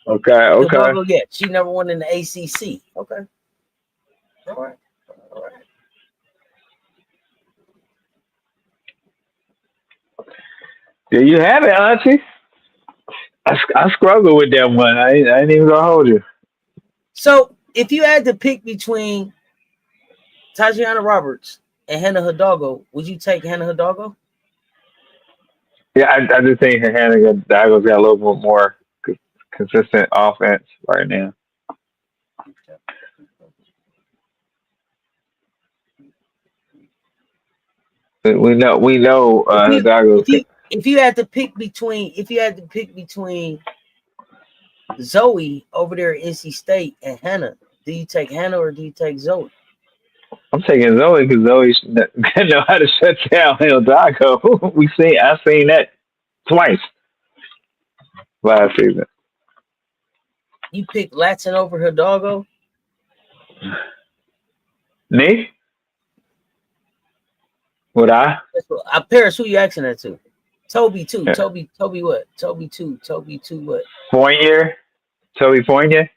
Okay. Yeah, she number one in the ACC. Okay. All right. There you have it, Auntie. I struggle with that one. I ain't even gonna hold you. So if you had to pick between Tatiana Roberts and Hannah Hidalgo, would you take Hannah Hidalgo? Yeah, I just think Hannah Hidalgo's got a little bit more consistent offense right now. We know Hidalgo. If you had to pick between Zoe over there at NC State and Hannah, do you take Hannah or do you take Zoe? I'm taking Zoe because Zoe know how to shut down Hidalgo. I've seen that twice last season. You pick Latson over Hidalgo? Me? Would I? Paris, who you asking that to? Toby too. Yeah. Toby what? Toby two what? Fournier? Toby Fournier?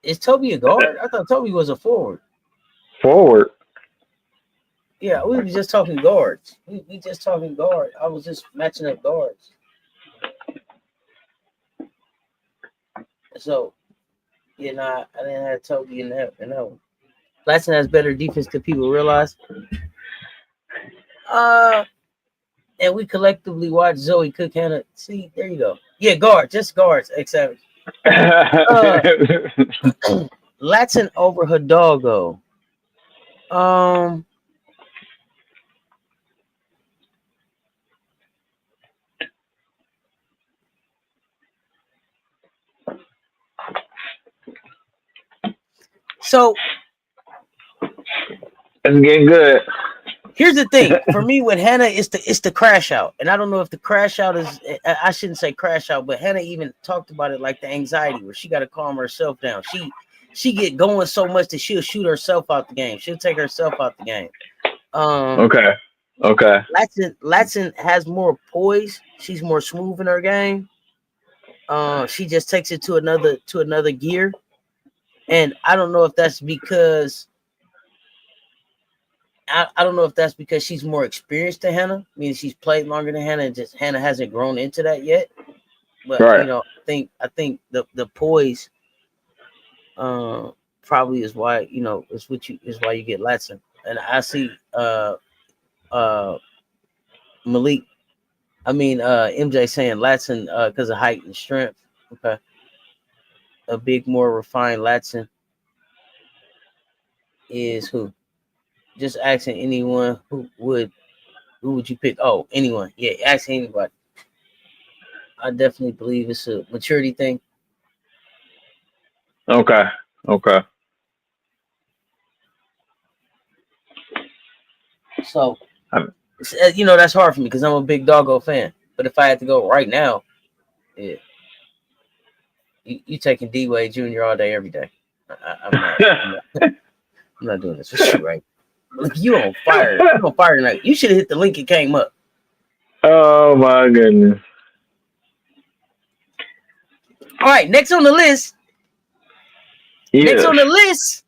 Is Toby a guard? I thought Toby was a forward. Forward? Yeah, we were just talking guards. We just talking guard. I was just matching up guards. So, I didn't have Toby in that one. Latson has better defense than people realize. And we collectively watch Zoe cook Hannah. See, there you go. Yeah, just guards, X7. Latson over Hidalgo. So it's getting good. Here's the thing for me with Hannah, it's the crash out, and I don't know if the crash out is. I shouldn't say crash out, but Hannah even talked about it like the anxiety where she got to calm herself down. She get going so much that she'll shoot herself out the game. She'll take herself out the game. Okay. Latson has more poise. She's more smooth in her game. She just takes it to another gear, and I don't know if that's because. I don't know if that's because she's more experienced than Hannah. I mean, she's played longer than Hannah, and just Hannah hasn't grown into that yet. But right. I think the poise probably is why is why you get Latson. And I see Malik. MJ saying Latson because of height and strength. Okay, a big, more refined Latson is who? Just asking anyone who would you pick? Oh, anyone. Yeah, ask anybody. I definitely believe it's a maturity thing. Okay. So, Um, that's hard for me because I'm a big Doggo fan. But if I had to go right now, yeah, you taking D Wade Jr. all day, every day. I'm not doing this with you, right? Look, you on fire. You on fire tonight. You should have hit the link. It came up. Oh my goodness. All right, next on the list. Next Yes. on the list.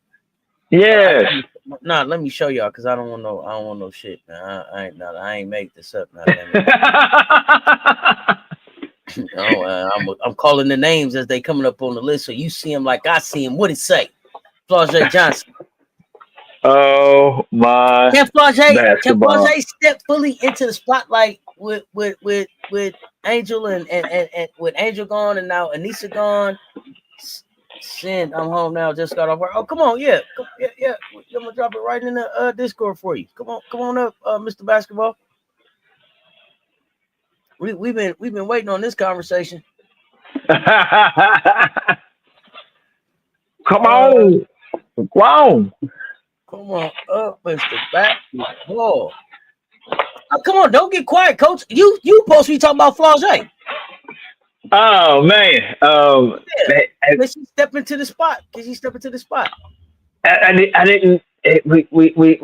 Yes. Let me show y'all because I don't want no shit. Man. I ain't make this up now. I'm calling the names as they coming up on the list, so you see them like I see them. What it say? Flau'jae Johnson. Oh my Can basketball. Flau'jae step fully into the spotlight with Angel and with Angel gone and now Anissa gone? Send, I'm home now. Just got off work. Oh, come on, yeah. I'm gonna drop it right in the Discord for you. Come on up, Mr. Basketball. We've been waiting on this conversation. Come on. Wow. Come on up, Mr. Basketball. Oh, come on, don't get quiet, Coach. You supposed to be talking about Flau'jae. Oh man. Can she step into the spot? I didn't. I mean, we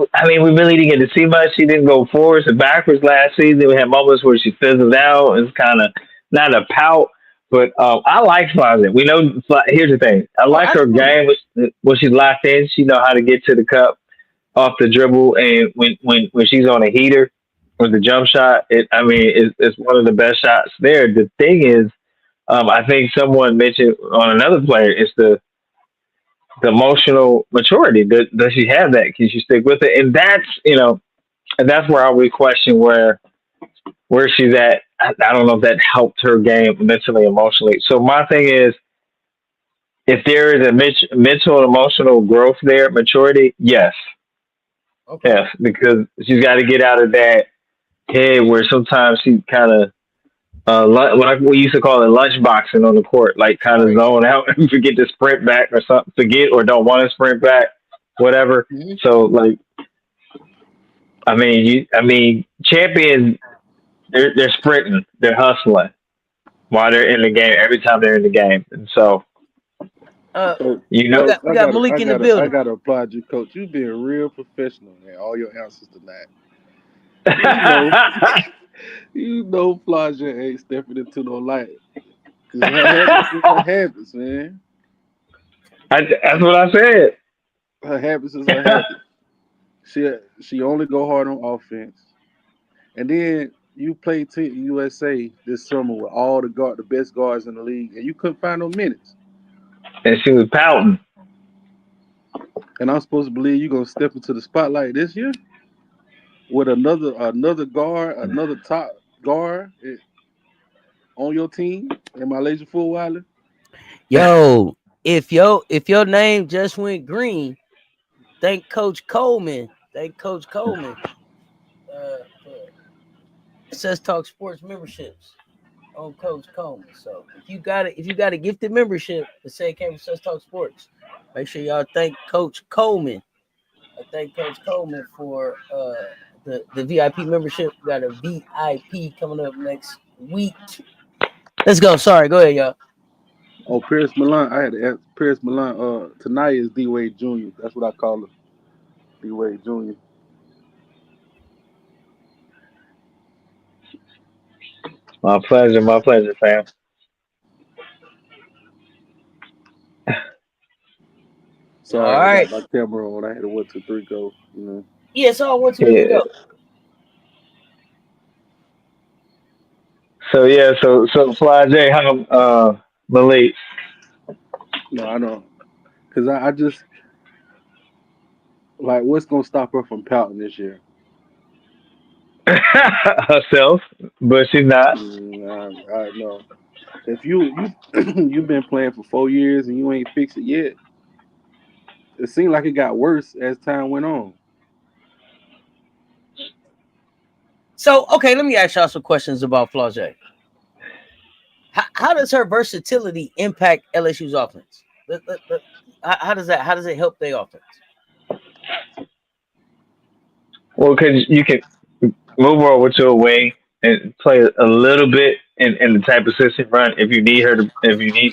really didn't get to see much. She didn't go forwards and backwards last season. We had moments where she fizzled out. It's kind of not a pout, but I like Flau'jae. We know. Here's the thing. I like her game when she's locked in. She know how to get to the cup off the dribble, and when she's on a heater with the jump shot, it's one of the best shots there. The thing is, I think someone mentioned on another player, it's the emotional maturity. Does she have that? Can she stick with it? And that's where I would question where she's at. I don't know if that helped her game mentally, emotionally. So my thing is, if there is a mental and emotional growth there, maturity, yes. Okay. Yes, because she's got to get out of that head where sometimes she kind of what we used to call it lunch boxing on the court, like kind of zone out and forget to sprint back or something, forget or don't want to sprint back, whatever. Mm-hmm. So like, champions, they're sprinting, they're hustling while they're in the game. Every time they're in the game, and so we got Malik in the building. I gotta applaud you, Coach. You've been real professional, man. All your answers tonight. You know Flau'jae ain't stepping into no light. Cause her habits, man. That's what I said. Her habits is her habit. She only go hard on offense. And then you played Team USA this summer with all the best guards in the league, and you couldn't find no minutes. And she was pouting. And I'm supposed to believe you're gonna step into the spotlight this year with another guard, another top guard on your team. Am I lazy full Wiley? Yo, if your name just went green, thank Coach Coleman. Says Talk Sports memberships on Coach Coleman. So if you got a gifted membership that say it came from Says Talk Sports, make sure y'all thank Coach Coleman. I thank Coach Coleman for the VIP membership. We got a VIP coming up next week. Let's go. Sorry, go ahead, y'all. Oh, Paris Milan. I had to ask Paris Milan. Tonight is D Wade Jr. That's what I call him. D Wade Jr. My pleasure, fam. Sorry, all right. I got my camera on. I had to 1, 2, 3 go. You know. Yeah, so 1, 2, 3 go. So Flau'jae hung Malik. No, I don't. Cause I just like what's gonna stop her from pouting this year? Herself, but she's not. I know. If you've been playing for 4 years and you ain't fixed it yet, it seemed like it got worse as time went on. So, okay, let me ask y'all some questions about Flau'jae. How does her versatility impact LSU's offense? How does it help their offense? Well, because you can move her over to a wing and play a little bit in the type of system run. If you need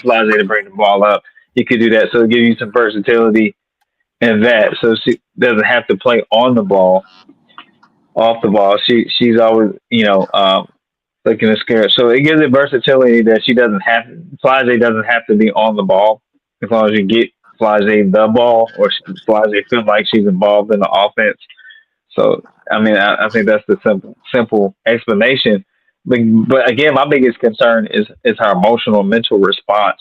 Flage to bring the ball up, you could do that. So it gives you some versatility in that. So she doesn't have to play on the ball, off the ball. She's always looking to scare. So it gives it versatility that Flage doesn't have to be on the ball as long as you get Flage the ball or Flage feels like she's involved in the offense. So I mean, I think that's the simple explanation. But again, my biggest concern is her emotional, mental response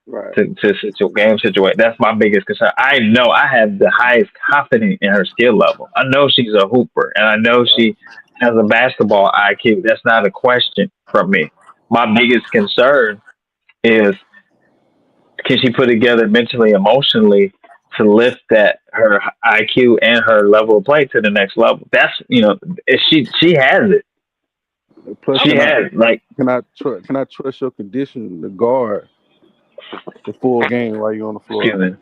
Right. to game situation. That's my biggest concern. I know I have the highest confidence in her skill level. I know she's a hooper, and I know she has a basketball IQ. That's not a question from me. My biggest concern is can she put together mentally, emotionally to lift that her IQ and her level of play to the next level. That's if she has it. Plus, She has like can I trust your condition to guard the full game while you're on the floor? excuse me.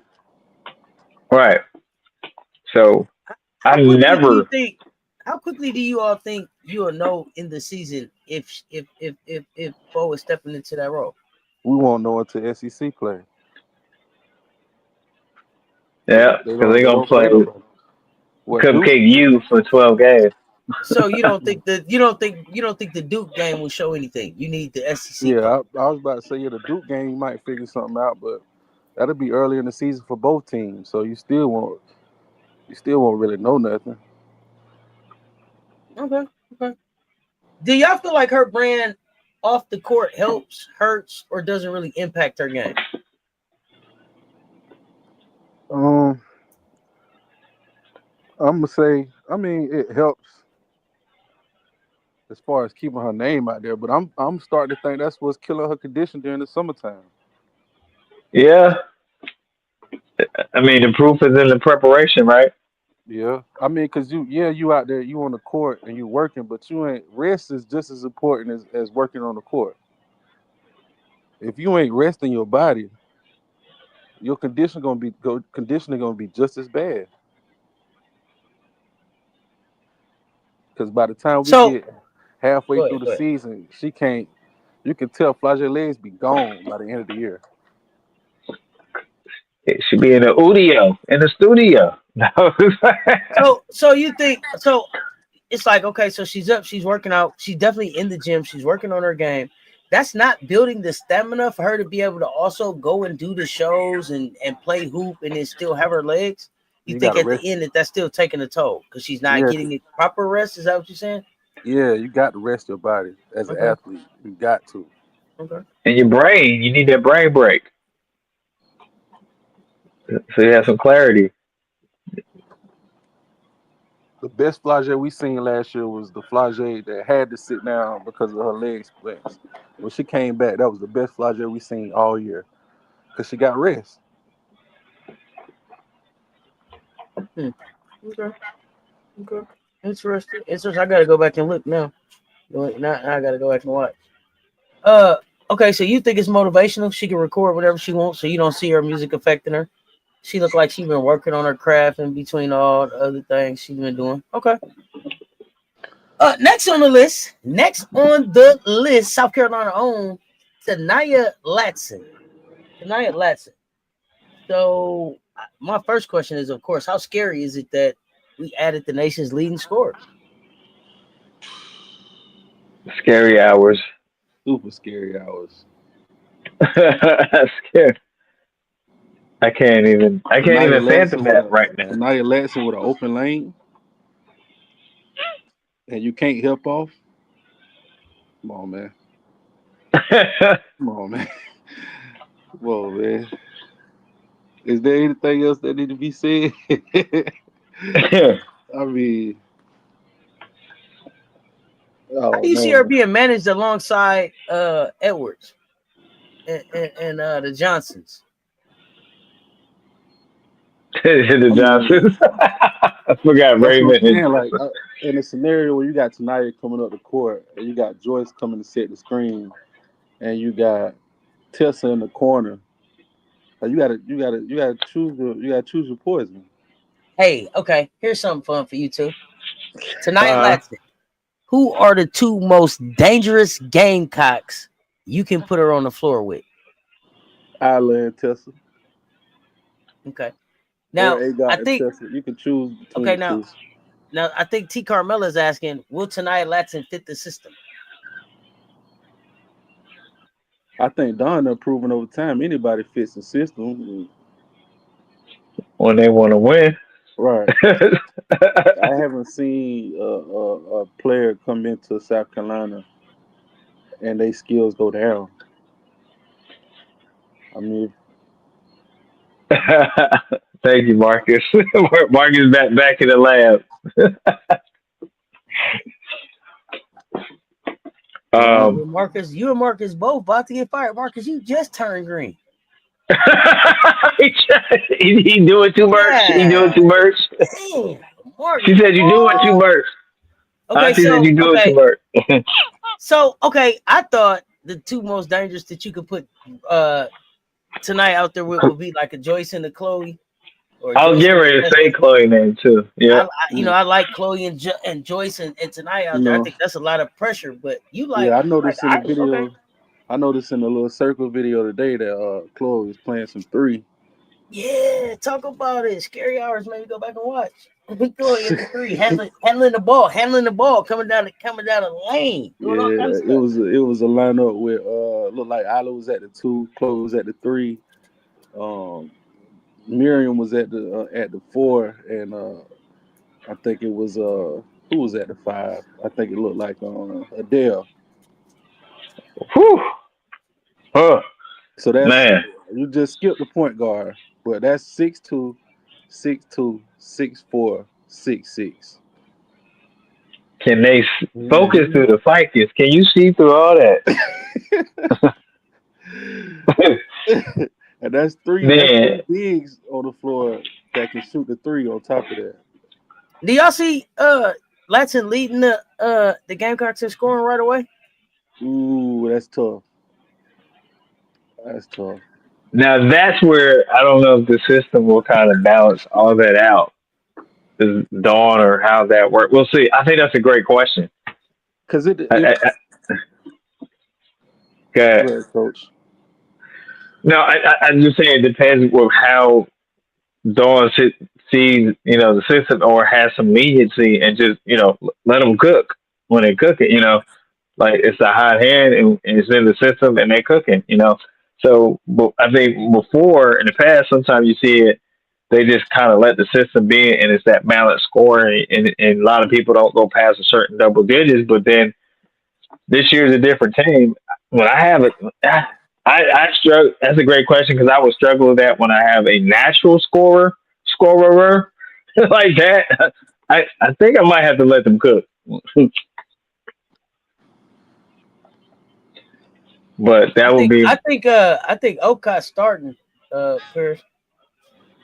Right. So How I quickly do you never think? How quickly do you all think you'll know in the season if Bo is stepping into that role? We won't know until SEC play. yeah, because they're They gonna don't play say nobody. What Duke? Cupcake U for 12 games. So you don't think the Duke game will show anything? You need the SEC. Yeah, I was about to say the Duke game you might figure something out, but that'll be early in the season for both teams. So you still won't really know nothing. Okay. Do y'all feel like her brand off the court helps, hurts, or doesn't really impact her game? I'm gonna say, I mean, it helps as far as keeping her name out there, but I'm starting to think that's what's killing her condition during the summertime. Yeah, I mean the proof is in the preparation, right? Yeah, I mean, cause you out there, you on the court and you working, but you ain't rest is just as important as working on the court. If you ain't resting your body, your conditioning gonna be just as bad. Because by the time we So get halfway go through ahead, the go ahead. season, she can't. You can tell Flage legs be gone by the end of the year. It should be in the studio. In the studio. No. So you think so? It's like okay, so she's up, she's working out, she's definitely in the gym, she's working on her game. That's not building the stamina for her to be able to also go and do the shows and play hoop and then still have her legs. You You think gotta at rest. the end that's still taking a toll because she's not Yeah, getting the proper rest? Is that what you're saying? yeah, you got to rest your body as an Okay, athlete. You got to. okay. And your brain, you need that brain break. So you have some clarity. The best Flage we seen last year was the Flage that had to sit down because of her leg splints. When she came back, that was the best Flage we seen all year because she got rest. Hmm. Okay. Okay. Interesting. I gotta go back and look now. Now I gotta go back and watch. Uh, okay. So you think it's motivational? She can record whatever she wants, so you don't see her music affecting her. She looked like she's been working on her craft in between all the other things she's been doing. Okay. Next on the list, South Carolina own Tanaya Latson. Tanaya Latson. So my first question is, of course, how scary is it that we added the nation's leading scorer? Scary hours. Super scary hours. Scared. I can't even fathom that right now. Tanaya Latson with an open lane, and you can't help off. Come on, man. Come on, man. Come on, man. Is there anything else that need to be said? I mean, How oh do you see her man. being managed alongside Edwards and the Johnsons? The I mean, Johnsons. I forgot that's what I'm Raymond. saying. Like in a scenario where you got Tanaya coming up the court, and you got Joyce coming to set the screen, and you got Tessa in the corner. Like, you gotta choose your poison. Hey, okay, here's something fun for you too. Tonight, Latson, who are the two most dangerous Gamecocks you can put her on the floor with? Isla and Tessa. Okay. Now, or A-Dot I and think, Tessa. You can choose between okay, the two. now I think T. Carmella is asking, will Tania Latson fit the system? I think Don done proven over time anybody fits the system. when they want to win. Right. I haven't seen a player come into South Carolina and their skills go down. I mean, Thank you, Marcus. Marcus back in the lab. Marcus, you and Marcus both about to get fired. Marcus, you just turned green. he doing too much. Yeah. He doing too much. Damn, Marcus. She said you doing too much. Okay, she said you doing too much. So, okay, I thought the two most dangerous that you could put tonight out there with would be like a Joyce and a Chloe. I was getting ready to say Chloe name too. Yeah, I like Chloe and Joyce and tonight out there. I think that's a lot of pressure. But you like? Yeah, I noticed like, in the video. Okay. I noticed in the little circle video today that Chloe was playing some three. Yeah, talk about it. Scary Hours. Maybe go back and watch. Chloe in the three, handling the ball, coming down the lane. Yeah, it was a lineup where looked like Isla was at the 2, Chloe was at the 3, Miriam was at the 4, and I think it was who was at the 5? I think it looked like Adele. Whew. Huh. So that's man. You just skipped the point guard, but that's 6'2", 6'2", 6'4", 6'6". Can they focus through the ficus? Can you see through all that? And that's three bigs on the floor that can shoot the 3 on top of that. Do y'all see Latson leading the Gamecocks in scoring right away? Ooh, that's tough. That's tough. Now that's where I don't know if the system will kind of balance all that out. Is Dawn or how that works? We'll see. I think that's a great question. Because Go ahead, Coach. No, I'm just saying it depends with how Dawn sees, the system or has some leniency and just, let them cook when they cook it, like it's a hot hand and it's in the system and they cooking, So I think before in the past, sometimes you see it, they just kind of let the system be and it's that balanced scoring and a lot of people don't go past a certain double digits, but then this year's a different team. When I have it, I struggle. That's a great question because I would struggle with that when I have a natural scorer like that. I think I might have to let them cook. But that would be. I think Okot starting. Paris.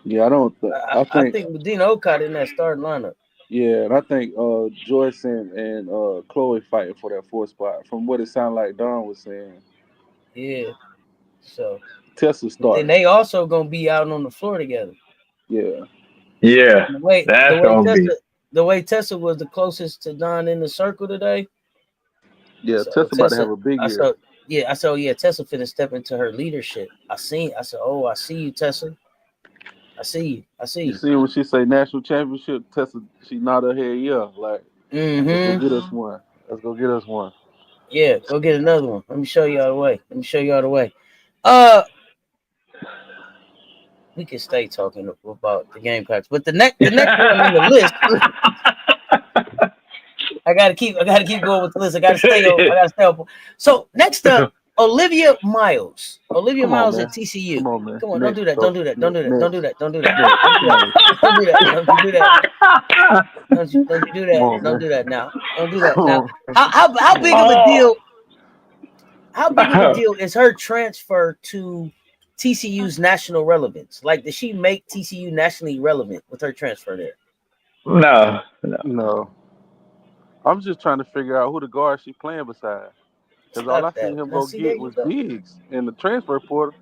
Yeah, I think Medina Okot in that starting lineup. Yeah, and I think Joyce and Chloe fighting for that 4th spot. From what it sounded like Don was saying. Yeah. So Tessa starting. And they also gonna be out on the floor together. Yeah. Yeah. The way Tessa was the closest to Don in the circle today. Yeah, so Tessa about to have a big year. Tessa finna step into her leadership. I see you, Tessa. I see you. You see when she say national championship, Tessa, she nod her head, yeah. Like, let's go get us one. Yeah, go get another one. Let me show you all the way. We can stay talking about the Gamecocks, but the next one on the list. I gotta keep going with the list. I gotta stay up. So next up, Olivia Miles. Olivia Miles at TCU. Come on, don't do that. Don't do that. Don't you do that now. Don't do that now. How big of a deal? How big of a deal is her transfer to TCU's national relevance? Like, does she make TCU nationally relevant with her transfer there? No. I'm just trying to figure out who the guard she playing beside. Because all I seen him get was bigs in the transfer portal.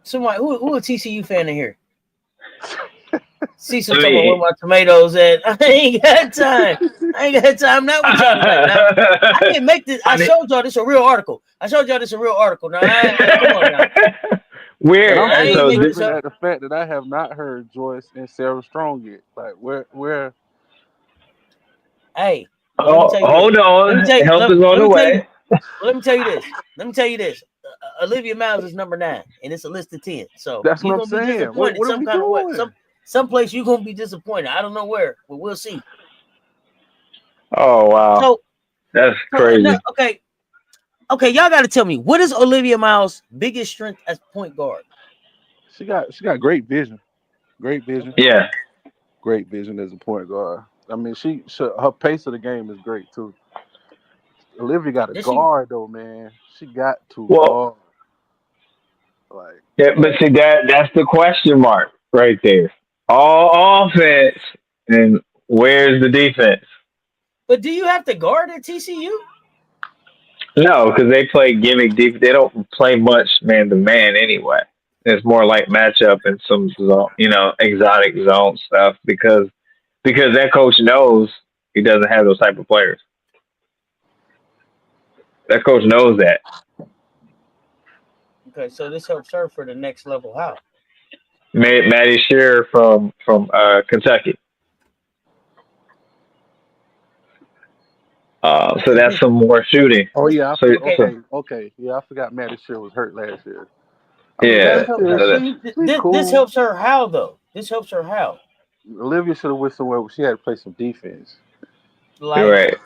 Somebody, who a TCU fan in here? Cecil talking about where my tomatoes at. I ain't got time. Now with y'all tonight. Now I didn't make this. I showed y'all this a real article. Now, come on now. Where? And I I'm ain't still make this living up. at the fact that I have not heard Joyce and Sarah Strong yet. Like where Hey, well, let me tell you hold this. on. Help is on the way. Let me tell you this. Olivia Miles is number 9, and it's a list of 10. So that's you're what I'm gonna be saying. disappointed What are some we kind of way. doing? Some place you're gonna be disappointed. I don't know where, but we'll see. Oh wow, So that's So, crazy. okay, y'all got to tell me, what is Olivia Miles' biggest strength as point guard? She got great vision. Great vision. Yeah, Great vision as a point guard. I mean, her pace of the game is great too. Olivia got a Does she? guard though, man. She got to well, guard. Like yeah, but see that's the question mark right there. All offense, and where's the defense? But do you have to guard at TCU? No, because they play gimmick defense. They don't play much man to man anyway. It's more like matchup and some zone, exotic zone stuff because that coach knows he doesn't have those type of players. That coach knows that. Okay, so this helps her for the next level. How? Maddie Shearer from Kentucky. So that's some more shooting. oh yeah, Okay. okay. Yeah, I forgot Maddie Shear was hurt last year. I mean, Yeah. Maddie Shear, So she cool. This helps her how though? This helps her how? Olivia should have went somewhere where she had to play some defense. you're right.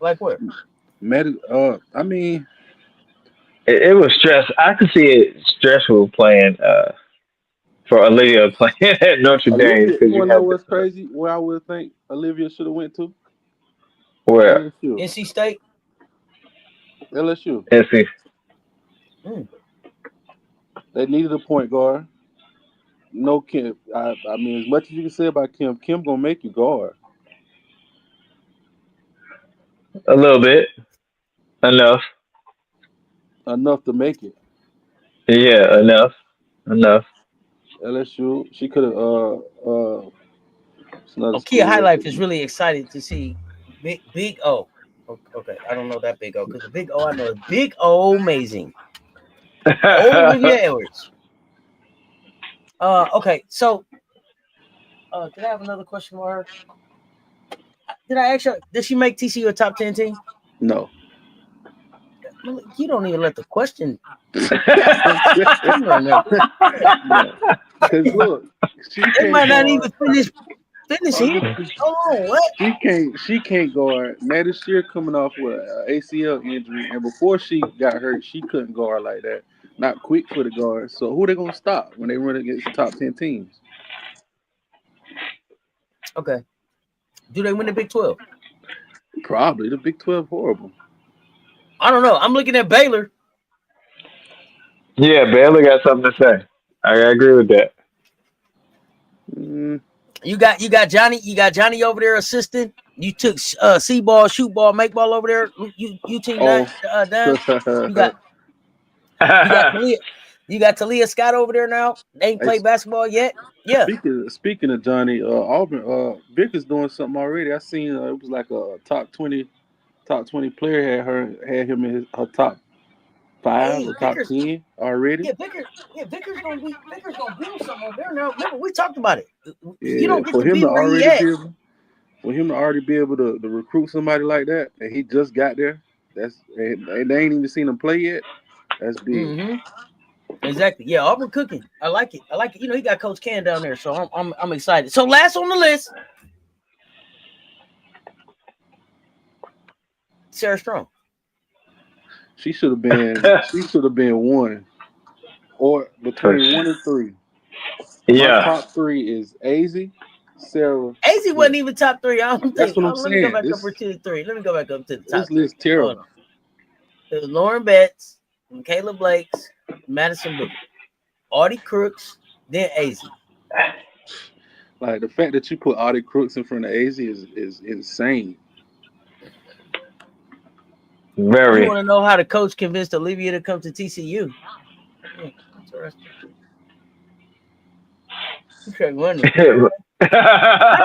Like where? Maddie, I mean, It was stress. I could see it stressful playing for Olivia playing at Notre Dame Olivia, because you you wanna know have what's crazy? Where I would think Olivia should have went to? where LSU. NC State. LSU. let's see. Mm. They needed a point guard. No Kim. I mean, as much as you can say about Kim gonna make you guard A little bit enough. enough to make it. Yeah, enough. LSU. She could have. It's another Kia High school. Life is really excited to see Big O. Okay, I don't know that Big O because the Big O I know is Big O amazing. Olivia Edwards. Okay, so did I have another question for her? Did I ask her? Did she make TCU a top 10 team? No. You don't even let the question. No. Because look, she It can't might not guard. even finish here. Oh, what? She can't guard. Maddie Shear coming off with an ACL injury, and before she got hurt, she couldn't guard like that. Not quick for the guard. So who they gonna stop when they run against the top 10 teams? Okay. Do they win the Big 12? Probably the Big 12 horrible. I don't know. I'm looking at Baylor. Yeah, Baylor got something to say. I agree with that. Mm. You got Johnny. You got Johnny over there assisting. You took see ball, shoot ball, make ball over there. You team Oh. down. You got Talia. You got Talia Scott over there now. They ain't played basketball yet. Yeah. Speaking of Johnny, Auburn, Vic is doing something already. I seen it was like a top 20 player had him in her top 5 or top 10 already. Vickers gonna build something over there now. Remember, we talked about it. Yeah, You don't get for to him be to where he already at. be able to recruit somebody like that, and he just got there. They ain't even seen him play yet. That's big. Mm-hmm. Exactly. Yeah, Auburn cooking. I like it. You know, he got Coach Ken down there, so I'm excited. So last on the list, Sarah Strong. She should have been. She should have been 1 or between 1 and 3. My top 3 is AZ, Sarah. AZ wasn't even top 3. I don't That's think. what I'm Let me go saying. back up to the 3. Let me go back up to the top. This list terrible. It was Lauren Betts, Kayla Blakes, Madison Booker, Audie Crooks, then AZ. Like the fact that you put Audie Crooks in front of AZ is insane. Very. You want to know how the coach convinced Olivia to come to TCU? Interesting. Okay, money. I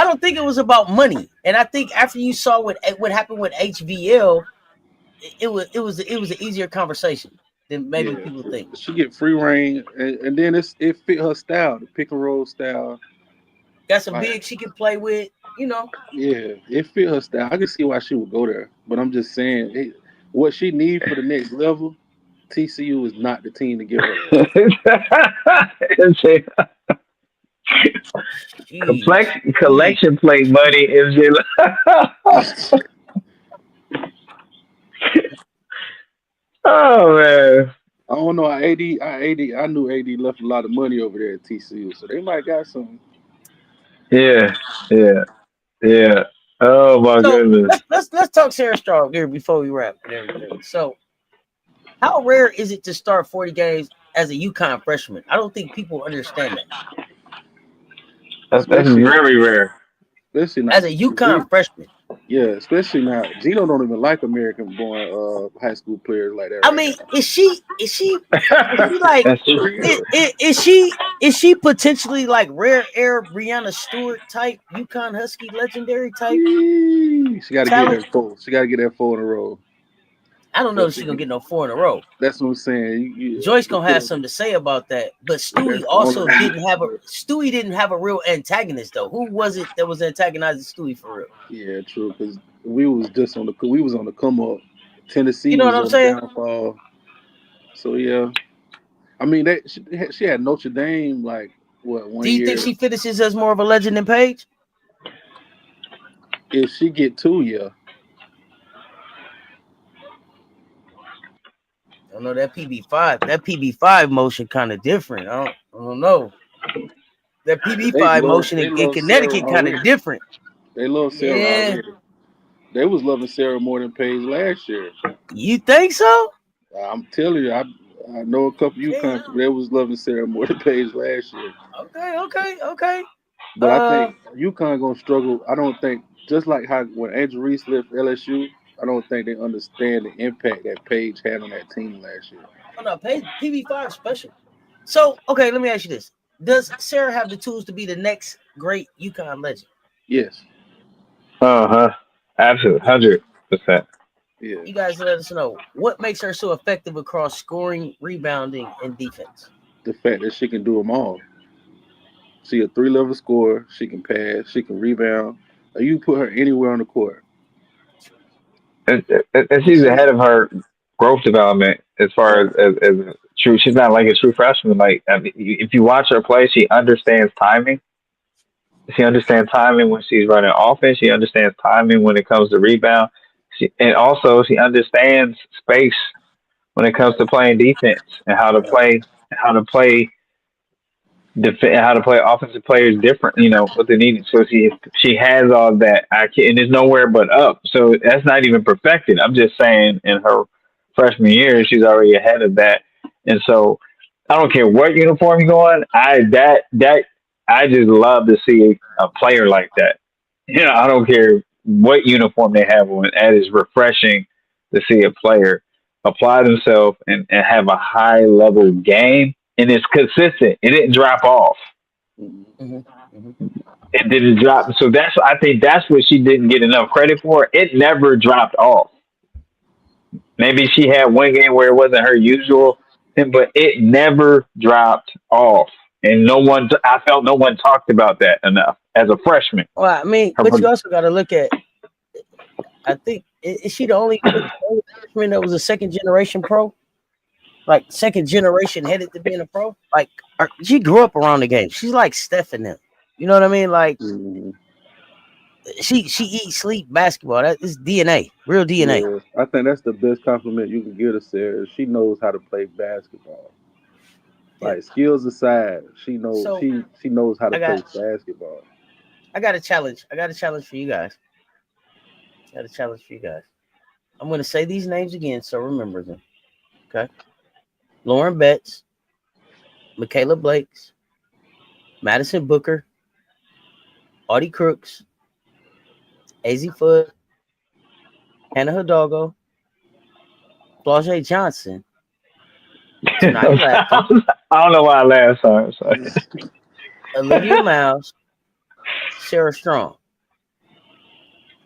don't think it was about money. And I think after you saw what happened with HVL, it was an easier conversation than maybe people think. She get free reign, and then it fit her style, the pick and roll style. Got some Like, big she can play with, you know. yeah, it fit her style. I can see why she would go there, but I'm just saying, what she need for the next level, TCU is not the team to give her that. Jeez. Collection plate money is just. Oh man. I don't know. I knew AD left a lot of money over there at TCU, so they might got some. Yeah, yeah, yeah. Oh my So goodness. let's talk Sarah Strong here before we wrap and everything. So how rare is it to start 40 games as a UConn freshman? I don't think people understand that. That's Especially, very rare. especially not As a UConn freshman. Yeah, especially now. Gino don't even like American-born high school players like that I right mean, now. is she like That's true. is she potentially like rare air Brianna Stewart type UConn Husky legendary type She got to get talent? that four. She got to get that four in a row. I don't know if she's gonna get no 4 in a row. That's what I'm saying. Joyce gonna have something to say about that. But Stewie also didn't have a real antagonist though. Who was it that was antagonizing Stewie for real? Yeah, true. Because we was on the come up. Tennessee You know was what I'm on saying? the downfall. So yeah, I mean she had Notre Dame like what 1 Do you year. think she finishes as more of a legend than Paige? If she get 2, yeah. I don't know that PB5. That PB5 motion kind of different. I don't know. That PB5 motion in Connecticut kind of different. They love Sarah already. They was loving Sarah more than Paige last year. You think so? I'm telling you, I know a couple UConn people. They was loving Sarah more than Paige last year. Okay. But I think UConn gonna struggle. I don't think just like how when Andrew Reese left LSU, I don't think they understand the impact that Paige had on that team last year. Oh no, Paige PB5 special. So okay, let me ask you this: does Sarah have the tools to be the next great UConn legend? Yes. Absolutely, 100%. Yeah. You guys let us know what makes her so effective across scoring, rebounding, and defense. The fact that she can do them all. She a 3-level scorer. She can pass. She can rebound. You put her anywhere on the court. And she's ahead of her growth development as far as true. She's not like a true freshman. Like I mean, if you watch her play, she understands timing. She understands timing when she's running offense. She understands timing when it comes to rebound. And also she understands space when it comes to playing defense and how to play how to play offensive players different. You know what they need. So she has all that. And there's nowhere but up. So that's not even perfected. I'm just saying in her freshman year, she's already ahead of that. And so I don't care what uniform you go on. I just love to see a player like that. You know, I don't care what uniform they have on. That is refreshing to see a player apply themselves and have a high level game. And it's consistent. It didn't drop off. It didn't drop. So I think that's what she didn't get enough credit for. It never dropped off. Maybe she had one game where it wasn't her usual, but it never dropped off. And I felt no one talked about that enough as a freshman. Well, I mean, but you also got to look at, I think, is she the only freshman that was a second generation pro? Like second generation headed to being a pro? Like, she grew up around the game. She's like Steph and them. You know what I mean? Like, she eats, sleep basketball. That is DNA, real DNA. Yeah, I think that's the best compliment you can give to Sarah. She knows how to play basketball. Like skills aside, she knows she knows how to play basketball. I got a challenge. For you guys. I'm going to say these names again, so remember them. Okay. Lauren Betts, Michaela Blakes, Madison Booker, Audie Crooks, Azzy Fudd, Hannah Hidalgo, Flau'jae Johnson, So now you're laughing. I don't know why I laughed. Sorry. Olivia Miles, Sarah Strong.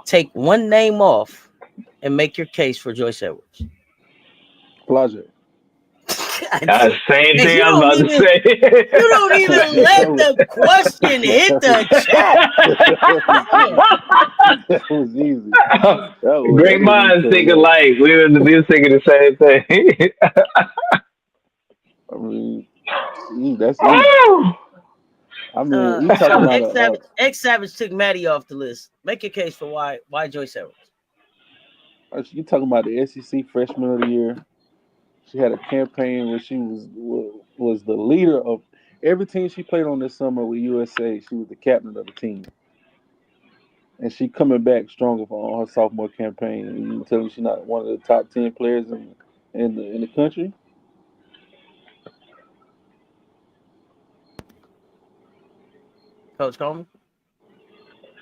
Take one name off and make your case for Joyce Edwards. Flau'jae. Same And thing you I was don't about to even- say. You don't even let the question hit the chat. That was easy. That was- Great that minds was think so alike. We were thinking the same thing. I mean, that's easy. I mean, you talking So about X Savage took Maddie off the list. Make your case for why Joyce Edwards. you talking about the SEC Freshman of the Year. She had a campaign where she was the leader of every team she played on this summer with USA. She was the captain of the team, and she coming back stronger for her sophomore campaign. And you tell me she's not one of the top 10 players in the country? Coach Coleman.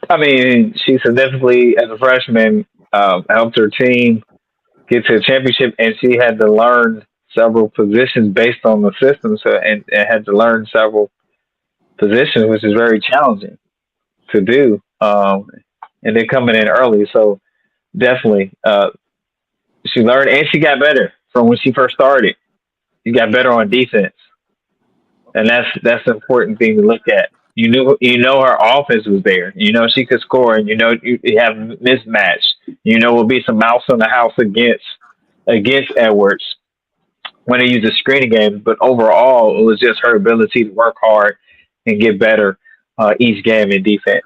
I mean, she significantly, as a freshman, helped her team get to a championship, and she had to learn several positions based on the system. So, and had to learn several positions, which is very challenging to do. And then coming in early, so definitely, she learned and she got better from when she first started. She got better on defense, and that's an important thing to look at. You know her offense was there. You know she could score, and you have mismatch. You know will be some mouse on the house against Edwards when they use the screening game. But overall, it was just her ability to work hard and get better each game in defense.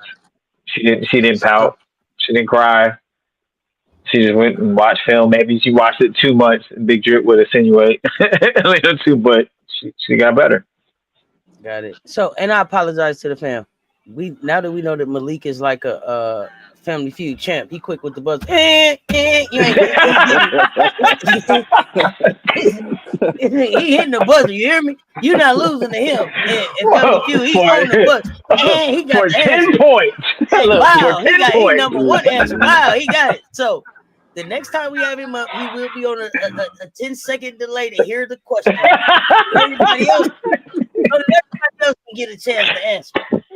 She didn't pout. She didn't cry. She just went and watched film. Maybe she watched it too much. Big Drip would insinuate a little too, but she got better. Got it. So, and I apologize to the fam. Now that we know that Malik is like a Family Feud champ, he quick with the buzz. You ain't he hitting the buzzer. You hear me? You're not losing to him. And Family Feud, he's on the buzzer. He got for the 10 answer. points. Hey, Look, wow, for 10 he points. number one answer. Wow, he got it. So the next time we have him up, he will be on a 10-second delay to hear the question. Everybody else can get a chance to answer.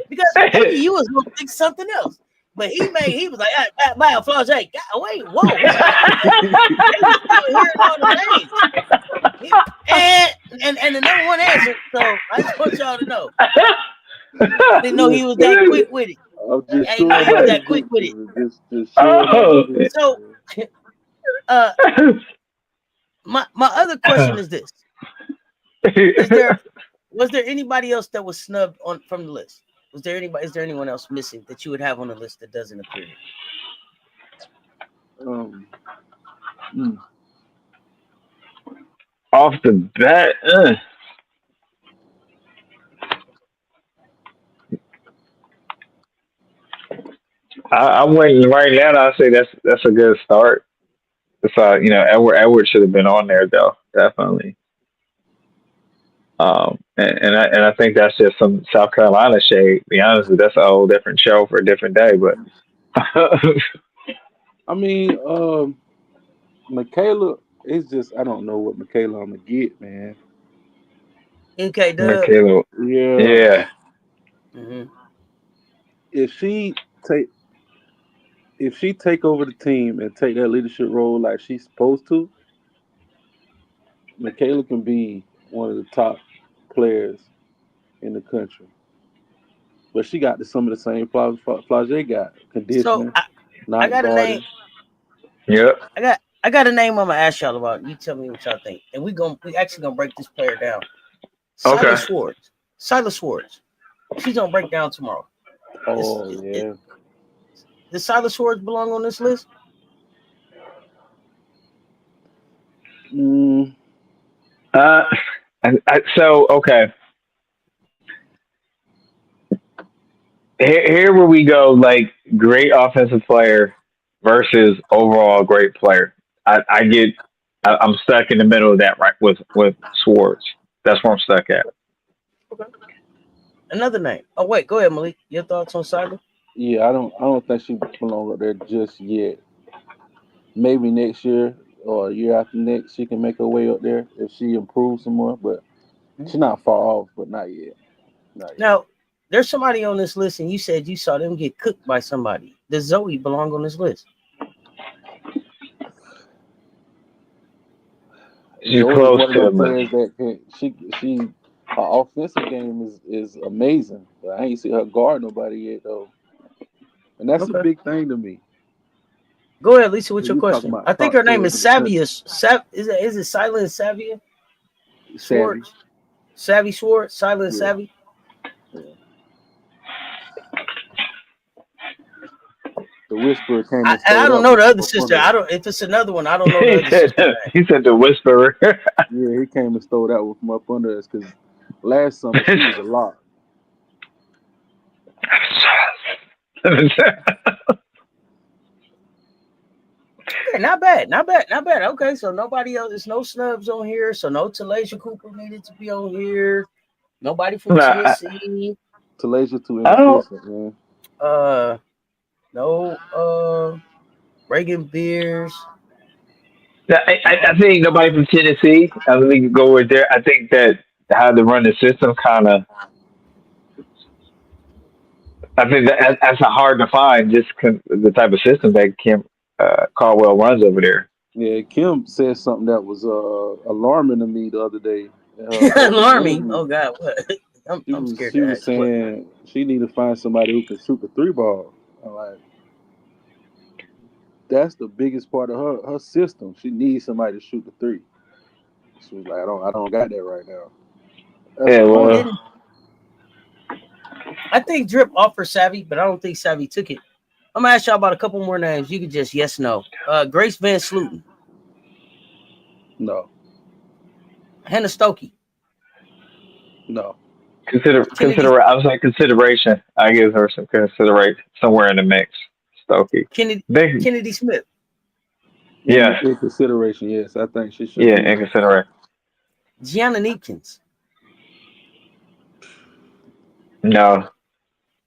Because maybe you was gonna think something else. But he was like, wow, Flau'jae, wait, whoa. And the number one answer, so I just want y'all to know. I didn't know he was that quick with it. I'm just I didn't know he was that quick with it. So my other question is this. Was there anybody else that was snubbed from the list? Is there anyone else missing that you would have on the list that doesn't appear? Off the bat, I went right now. I say that's a good start. Edward should have been on there though, definitely. And I think that's just some South Carolina shade. To be honest, that's a whole different show for a different day. But I mean, Michaela is just I don't know what Michaela I'm gonna get, man. Okay, Michaela, yeah. Mm-hmm. If she take over the team and take that leadership role like she's supposed to, Michaela can be one of the top players in the country. But she got some of the same Flau'jae got. Conditioning, So I got a name. Yep. I got a name I'm gonna ask y'all about. You tell me what y'all think. And we actually gonna break this player down. Okay. Silas Swords. She's gonna break down tomorrow. Yeah. Does Silas Swords belong on this list? Okay. Here where we go, like great offensive player versus overall great player. I'm stuck in the middle of that, right? With Swords, that's where I'm stuck at. Okay. Another name. Oh wait, go ahead, Malik. Your thoughts on Silas? Yeah, I don't think she belongs up there just yet. Maybe next year. or a year after next, she can make her way up there if she improves some more. But she's not far off, but not yet. Not yet. Now, there's somebody on this list, and you said you saw them get cooked by somebody. Does Zoe belong on this list? She's Zoe's close one of to those him. players that her offensive game is amazing. But I ain't see her guard nobody yet though, and that's a Okay. big thing to me. Go ahead, Lisa. What's your You talking question? about I think top her name is players in the country. Savia. Is it Silent Savia Savvy. Swartz? Savvy Swartz. Silent Yeah. Savvy. Yeah. The whisperer came and I stole don't that know one the other from up sister. under I us. don't. If it's another one, I don't know the He other said, sister. he said the whisperer. Yeah, he came and stole that one from up under us because last summer she was a lot. Okay, not bad, not bad, not bad. Okay, so nobody else. There's no snubs on here. So no Talasia Cooper needed to be on here. Nobody from Nah, Tennessee. Talasia too I don't. inefficient, man. No. Reagan Beers. I think nobody from Tennessee. I think you go with there. I think that how to run the system kind of. I think that's a hard to find. Just the type of system that Kim Caldwell runs over there. Yeah, Kim said something that was alarming to me the other day. Alarming. Oh God, what? I'm scared She to was ask. What? saying she need to find somebody who can shoot the three ball. I'm like, that's the biggest part of her system. She needs somebody to shoot the three. She was like, I don't got that right now. That's Yeah, Who well, didn't? I think Drip offered Savvy, but I don't think Savvy took it. I'm gonna ask y'all about a couple more names. You can just yes, no. Grace Van Sluten, no. Hannah Stokey, No. Kennedy I was like consideration. I give her some consideration somewhere in the mix. Stokey. Kennedy Smith. Yeah. In consideration, yes. I think she should Yeah, be. in consideration. Gianna Neepkins. No.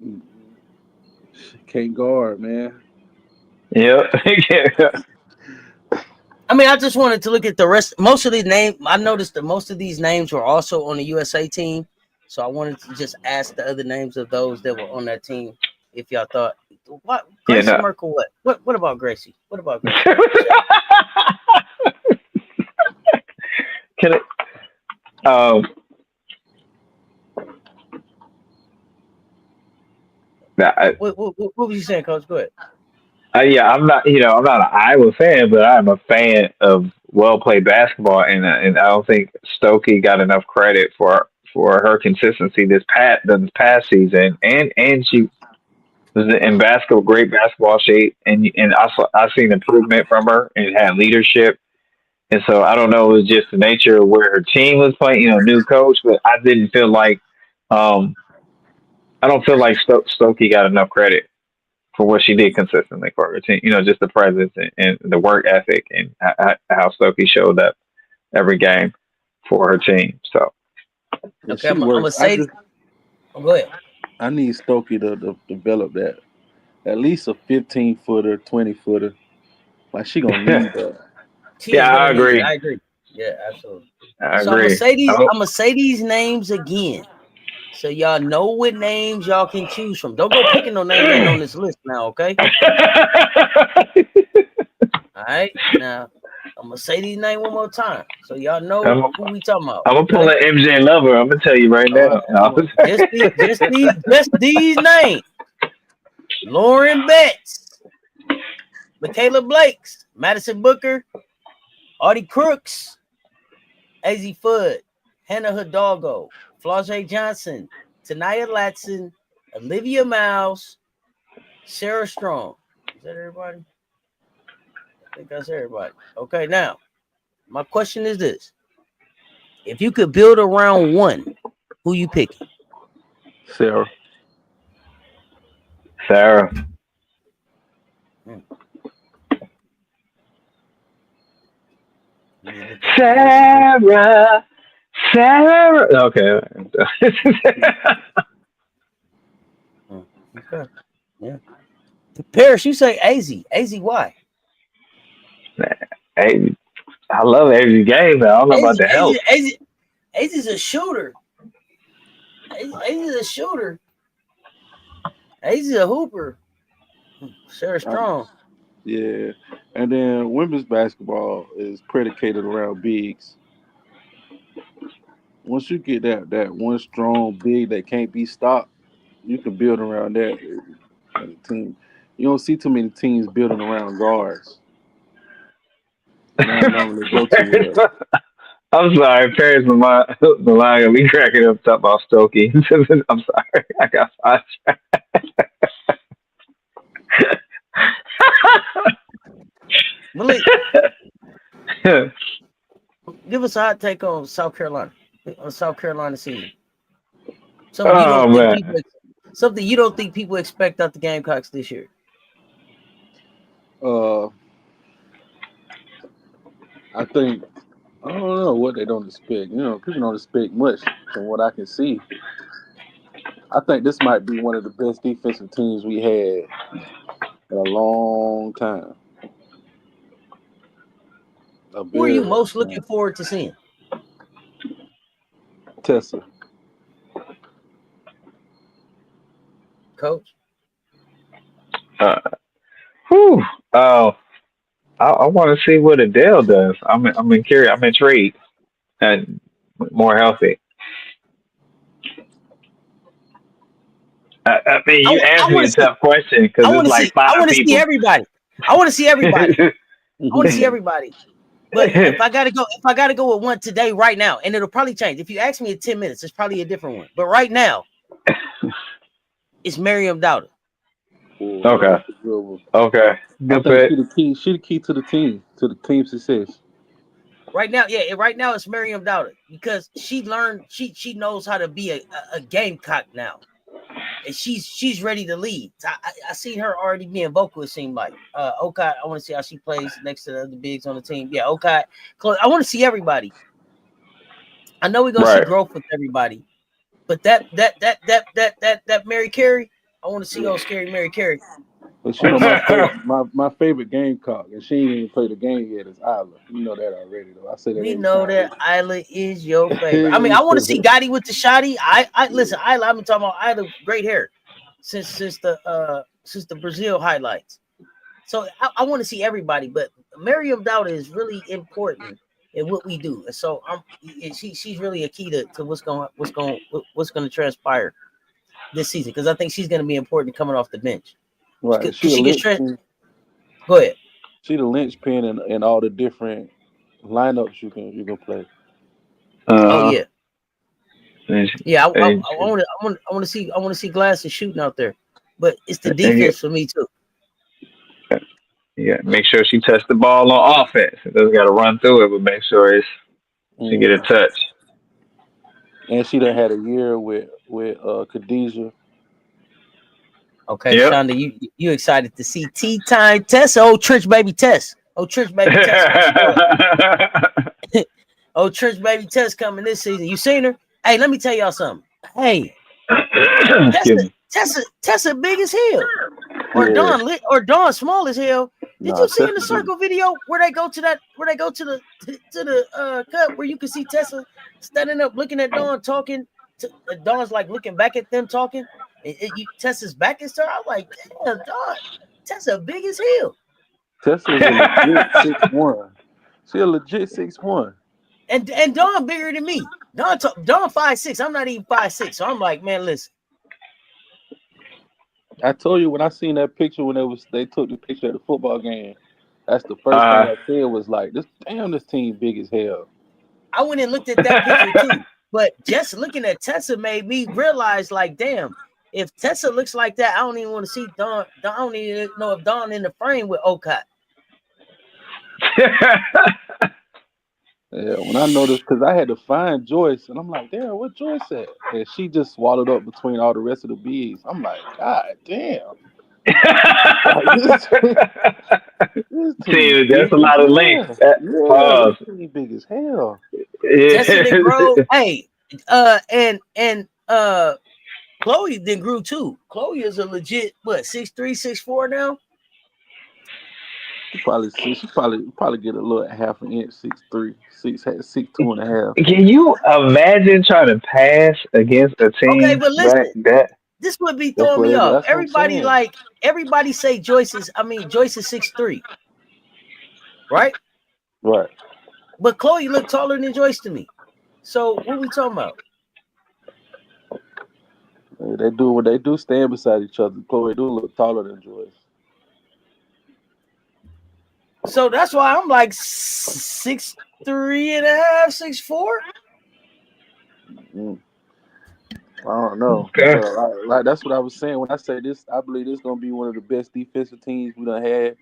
She can't guard, man. Yep. I mean, I just wanted to look at the rest. Most of these names, I noticed that most of these names were also on the USA team. So I wanted to just ask the other names of those that were on that team. If y'all thought, what Gracie Merkel? What about Gracie? What about Gracie? Can it? What was you saying, Coach? Go ahead. Yeah, I'm not. I'm not an Iowa fan, but I'm a fan of well played basketball, and I don't think Stokey got enough credit for her consistency this past season, and she was in great basketball shape, and I've seen improvement from her and had leadership, and so I don't know, it was just the nature of where her team was playing, new coach, but I didn't feel like, I don't feel like Stokey got enough credit for what she did consistently for her team. Just the presence and the work ethic and how Stokey showed up every game for her team. So, okay, I'm gonna say. Go ahead. I need Stokey to develop that. At least a 15-footer, 20-footer. Like she gonna need that. I agree. I agree. Yeah, absolutely. I so agree. I'm gonna say these names again. So y'all know what names y'all can choose from. Don't go picking no name that ain't on this list now, okay? All right. Now I'm gonna say these names one more time, so y'all know who we talking about. I'm gonna pull an MJ Lover. I'm gonna tell you right now. Just these names: Lauren Betts, Michaela Blakes, Madison Booker, Artie Crooks, Az Fudd, Hannah Hidalgo, Flau'jae Johnson, Tanaya Latson, Olivia Miles, Sarah Strong. Is that everybody? I think that's everybody. Okay, now, my question is this. If you could build around one, who you picking? Sarah. Sarah. Okay. Okay. Yeah. Paris, you say AZ. AZ, why? Hey, I love every game, man. I don't know about the health. AZ's a shooter. AZ's a shooter. AZ's a hooper. Sarah Strong. Yeah, and then women's basketball is predicated around bigs. Once you get that one strong big that can't be stopped, you can build around that as a team. You don't see too many teams building around guards. They don't normally go too well. I'm sorry, Paris Malaya, we cracking up talking about Stokey. I'm sorry, I got sidetracked. Malik, give us a hot take on South Carolina season. Oh man, Something you don't think people expect out the Gamecocks this year. I think I don't know what they don't expect. People don't expect much from what I can see. I think this might be one of the best defensive teams we had in a long time. Who are you most looking forward to seeing? Tessa. Coach? Oh, I want to see what Adele does. I'm curious. I'm intrigued and more healthy. I mean, you asked me a tough question because it's like 5 people. I want to see everybody. I want to see everybody. But if I gotta go with one today, right now, and it'll probably change. If you ask me in 10 minutes, it's probably a different one. But right now, it's Miriam Dowda. Okay. Good pick. She the key to the team success. Right now, it's Miriam Dowda because she learned she knows how to be a Gamecock now. And she's ready to lead. I seen her already being vocal, it seemed like. Okai, I want to see how she plays next to the other bigs on the team. Yeah, Okai. I want to see everybody. I know we're gonna see growth with everybody. But that Mary Carey, I want to see old scary Mary Carey. But my favorite Gamecock, and she ain't even played the game yet, is Isla. You know that already, though. I say that. We know that Isla is your favorite. I mean, I want to see Gotti with the shotty. I listen, Isla. I've been talking about Isla, great hair since the Brazil highlights. So I want to see everybody, but Miriam Dowda is really important in what we do, and so she's really a key to what's going to transpire this season because I think she's going to be important coming off the bench. Right. Go ahead. She the linchpin in all the different lineups you can play. Oh yeah. Yeah, I want to see Glasses shooting out there, but it's the defense for me too. Yeah, make sure she touched the ball on offense. It doesn't got to run through it, but make sure she get a touch. And she done had a year with Khadijah. Okay, yep. Shonda, you excited to see Tea Time Tess? Trench baby Tess. Trench baby Tess. Trench baby Tess coming this season. You seen her? Hey, let me tell y'all something. Hey, Tessa big as hell. Or Dawn small as hell. Did you see in the circle video where they go to the cut where you can see Tessa standing up looking at Dawn talking? Dawn's like looking back at them talking. Tessa's back and stuff. I was like, damn, Dawn, Tessa big as hell. Tessa's a legit 6'1". She a legit 6'1". And Dawn bigger than me. Dawn 5'6". I'm not even 5'6". So I'm like, man, listen. I told you when I seen that picture when they took the picture at the football game. That's the first thing I said was like, this team big as hell. I went and looked at that picture too, but just looking at Tessa made me realize, like, damn, if Tessa looks like that, I don't even want to see Dawn. I don't even know if Dawn in the frame with Okai. Yeah, when I noticed, because I had to find Joyce, and I'm like, damn, what Joyce at? And she just swallowed up between all the rest of the bees. I'm like, God damn. This team that's a lot of links. This team big as hell. Hey, and Chloe then grew too. Chloe is a legit 6'3", 6'4" now. She probably get a little half an inch, 6'3", 6'2.5". Can you imagine trying to pass against a Okay, team but back listen, that? this would be throwing me off. That's what I'm saying. Everybody say Joyce is 6'3", right? Right. But Chloe looked taller than Joyce to me. So what we talking about? They do what they do. Stand beside each other. Chloe do look taller than Joyce. So that's why I'm like 6'3.5", 6'4". I don't know. Okay. But like that's what I was saying when I say this. I believe this is gonna be one of the best defensive teams we done had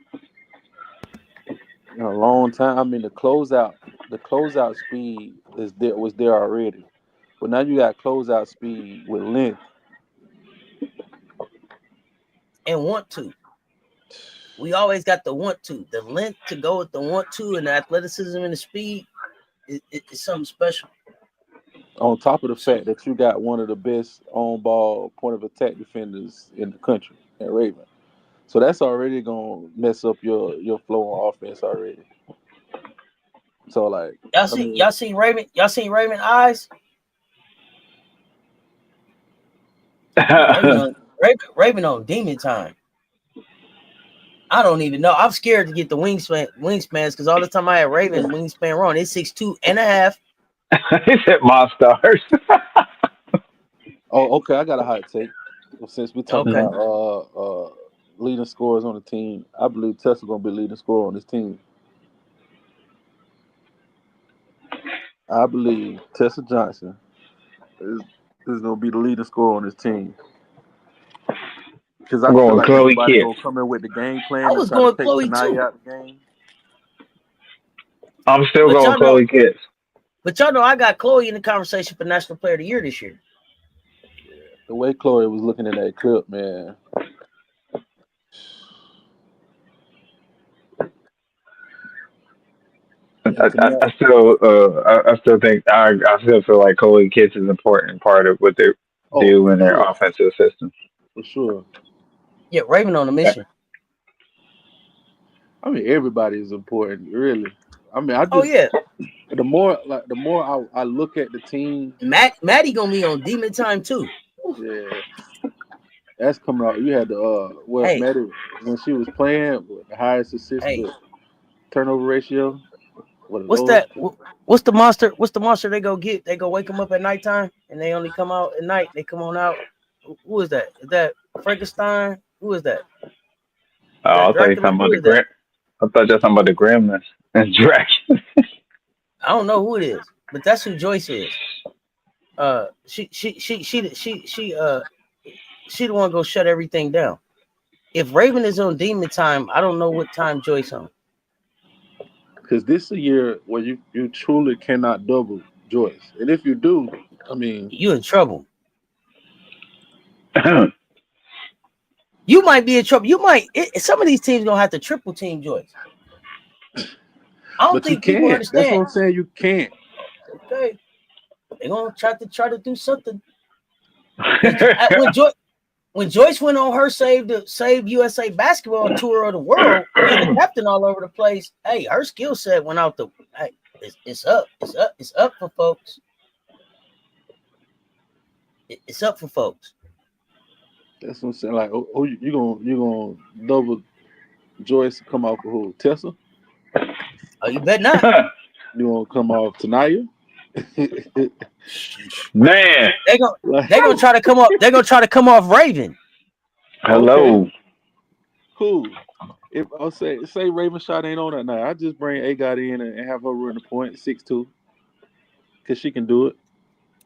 in a long time. I mean, the closeout speed was there already, but now you got closeout speed with length. And want to. We always got the want to, the length to go with the want to, and the athleticism and the speed. It's something special. On top of the fact that you got one of the best on-ball point of attack defenders in the country, at Raven. So that's already gonna mess up your flow on offense already. So like, Y'all seen Raven? Y'all seen Raven eyes? Raven on demon time. I don't even know. I'm scared to get the wingspans because all the time I had Raven wingspan wrong. It's 6'2.5". He said Monstars. oh, okay, I got a hot take. Well, since we're talking Okay. about leading scorers on the team, I believe Tessa gonna be leading scorer on this team. I believe Tessa Johnson is gonna be the leading scorer on this team. Because I I'm feel going like Chloe everybody Kitts. gonna come in with the game I plan and was try to going take Chloe Sanaya too. out the game. I'm still But going y'all know, Chloe Kitts. but y'all know I got Chloe in the conversation for National Player of the Year this year. The way Chloe was looking in that clip, man. I still think I still feel like Chloe Kitts is an important part of what they do in their offensive system. For sure. Yeah, Raven on a mission. I mean, everybody is important, really. I mean, the more I look at the team, Maddie gonna be on demon time too. yeah, that's coming out. You had the Maddie when she was playing the highest assist to turnover ratio. What's that? What's the monster? What's the monster they go get? They go wake them up at nighttime, and they only come out at night. They come on out. Who is that? Is that Frankenstein? Who is that? I thought you talking about the Grim. I thought you're talking about the Gremlins and Dracula. I don't know who it is, but that's who Joyce is. She the one go shut everything down. If Raven is on demon time, I don't know what time Joyce on. Because this is a year where you truly cannot double Joyce, and if you do, I mean, you in trouble. You might be in trouble. Some of these teams gonna have to triple team Joyce. I don't think people understand. That's what I'm saying. You can't. Okay, they're gonna try to do something. When Joyce went on her save USA basketball tour of the world, being a captain all over the place, hey, her skill set went out the. Hey, it's up for folks. It's up for folks. That's what I'm saying. Like, oh, you gonna double Joyce come off of who? Tessa? Oh, you bet not. You gonna come off Tanaya? Man, they gonna try to come up. They're gonna try to come off Raven. Hello. Okay. Cool. If I'll say Raven shot ain't on that night, I just bring AGOT in and have her run the point 6'2", because she can do it.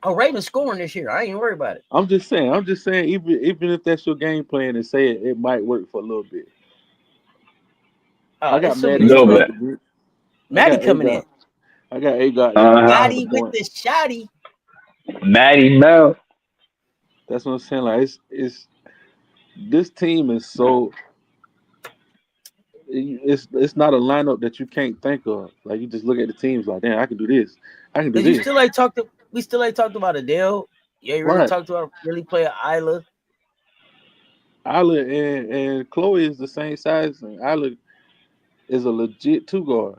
Oh, Raven's scoring this year. I ain't worried about it. I'm just saying. Even if that's your game plan, and say it might work for a little bit. I got Maddie. Maddie coming in. I got AGOT. Maddie with the shotty. Maddie Mel. That's what I'm saying. Like it's this team is so. It's not a lineup that you can't think of. Like you just look at the teams like, damn, I can do this. I can do this. We still ain't talked about Adele. Yeah, you really talked about really play Isla. Isla and Chloe is the same size, and Isla is a legit 2 guard.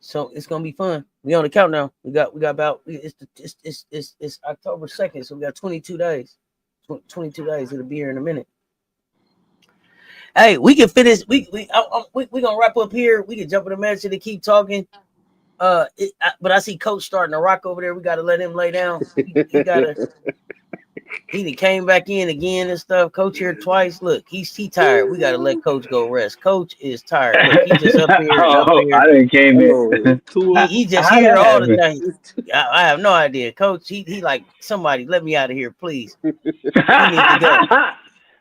So it's gonna be fun. We on the countdown. We got about it's October 2nd, so we got 22 days. 22 days. It'll be here in a minute. Hey, we can finish. We gonna wrap up here. We can jump in the match and keep talking. But I see Coach starting to rock over there. We gotta let him lay down. He came back in again and stuff. Coach here twice. Look, he's tired. We gotta let Coach go rest. Coach is tired. Look, he just up here. I didn't came in. He just here all the time. I have no idea. Coach, he like, somebody let me out of here, please. He needs to go.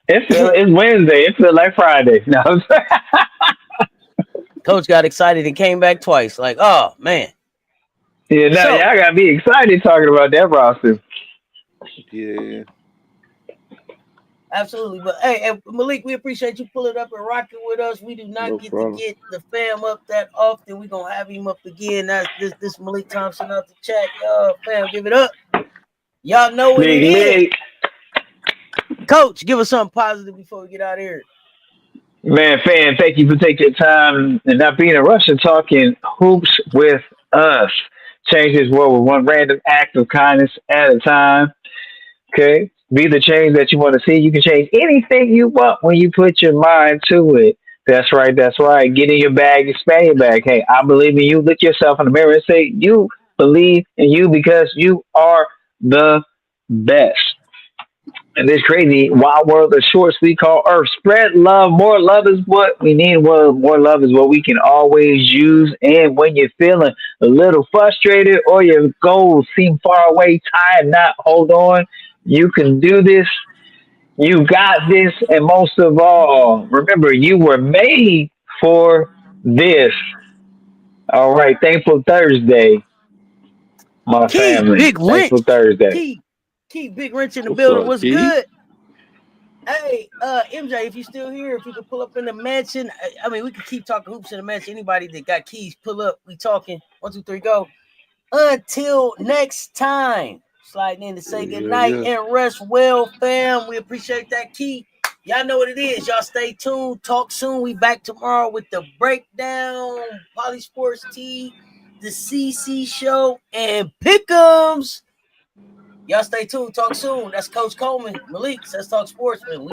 It's Wednesday. It feels like Friday. No. Coach got excited and came back twice. Like, oh man. Yeah, now y'all gotta be excited talking about that roster. Yeah. Absolutely. But hey, Malik, we appreciate you pulling up and rocking with us. We do not get to get the fam up that often. We're gonna have him up again. That's this Malik Thompson out the chat. Fam, give it up. Y'all know what it is. Coach, give us something positive before we get out of here. Man, fan, thank you for taking time and not being in a rush and talking hoops with us. Change this world with one random act of kindness at a time. Okay? Be the change that you want to see. You can change anything you want when you put your mind to it. That's right. That's right. Get in your bag, expand your bag. Hey, I believe in you. Look yourself in the mirror and say, you believe in you because you are the best. In this crazy wild world of shorts we call Earth, spread love. More love is what we need. More love is what we can always use. And when you're feeling a little frustrated or your goals seem far away, tired, not hold on. You can do this. You got this. And most of all, remember, you were made for this. All right. Thankful Thursday, my family. Big Thankful Wrench. Thursday. Key Big Wrench in the building. What's Key? good? Hey, MJ, if you're still here, if you could pull up in the mansion. I mean, we could keep talking hoops in the mansion. Anybody that got keys, pull up. We talking. 1, 2, 3, go. Until next time. Sliding in to say goodnight and rest well, fam. We appreciate that, Key. Y'all know what it is. Y'all stay tuned. Talk soon. We back tomorrow with the breakdown, Polysports T, the CC show, and Pick'ems. Y'all stay tuned. Talk soon. That's Coach Coleman. Malik, let's talk sports, man.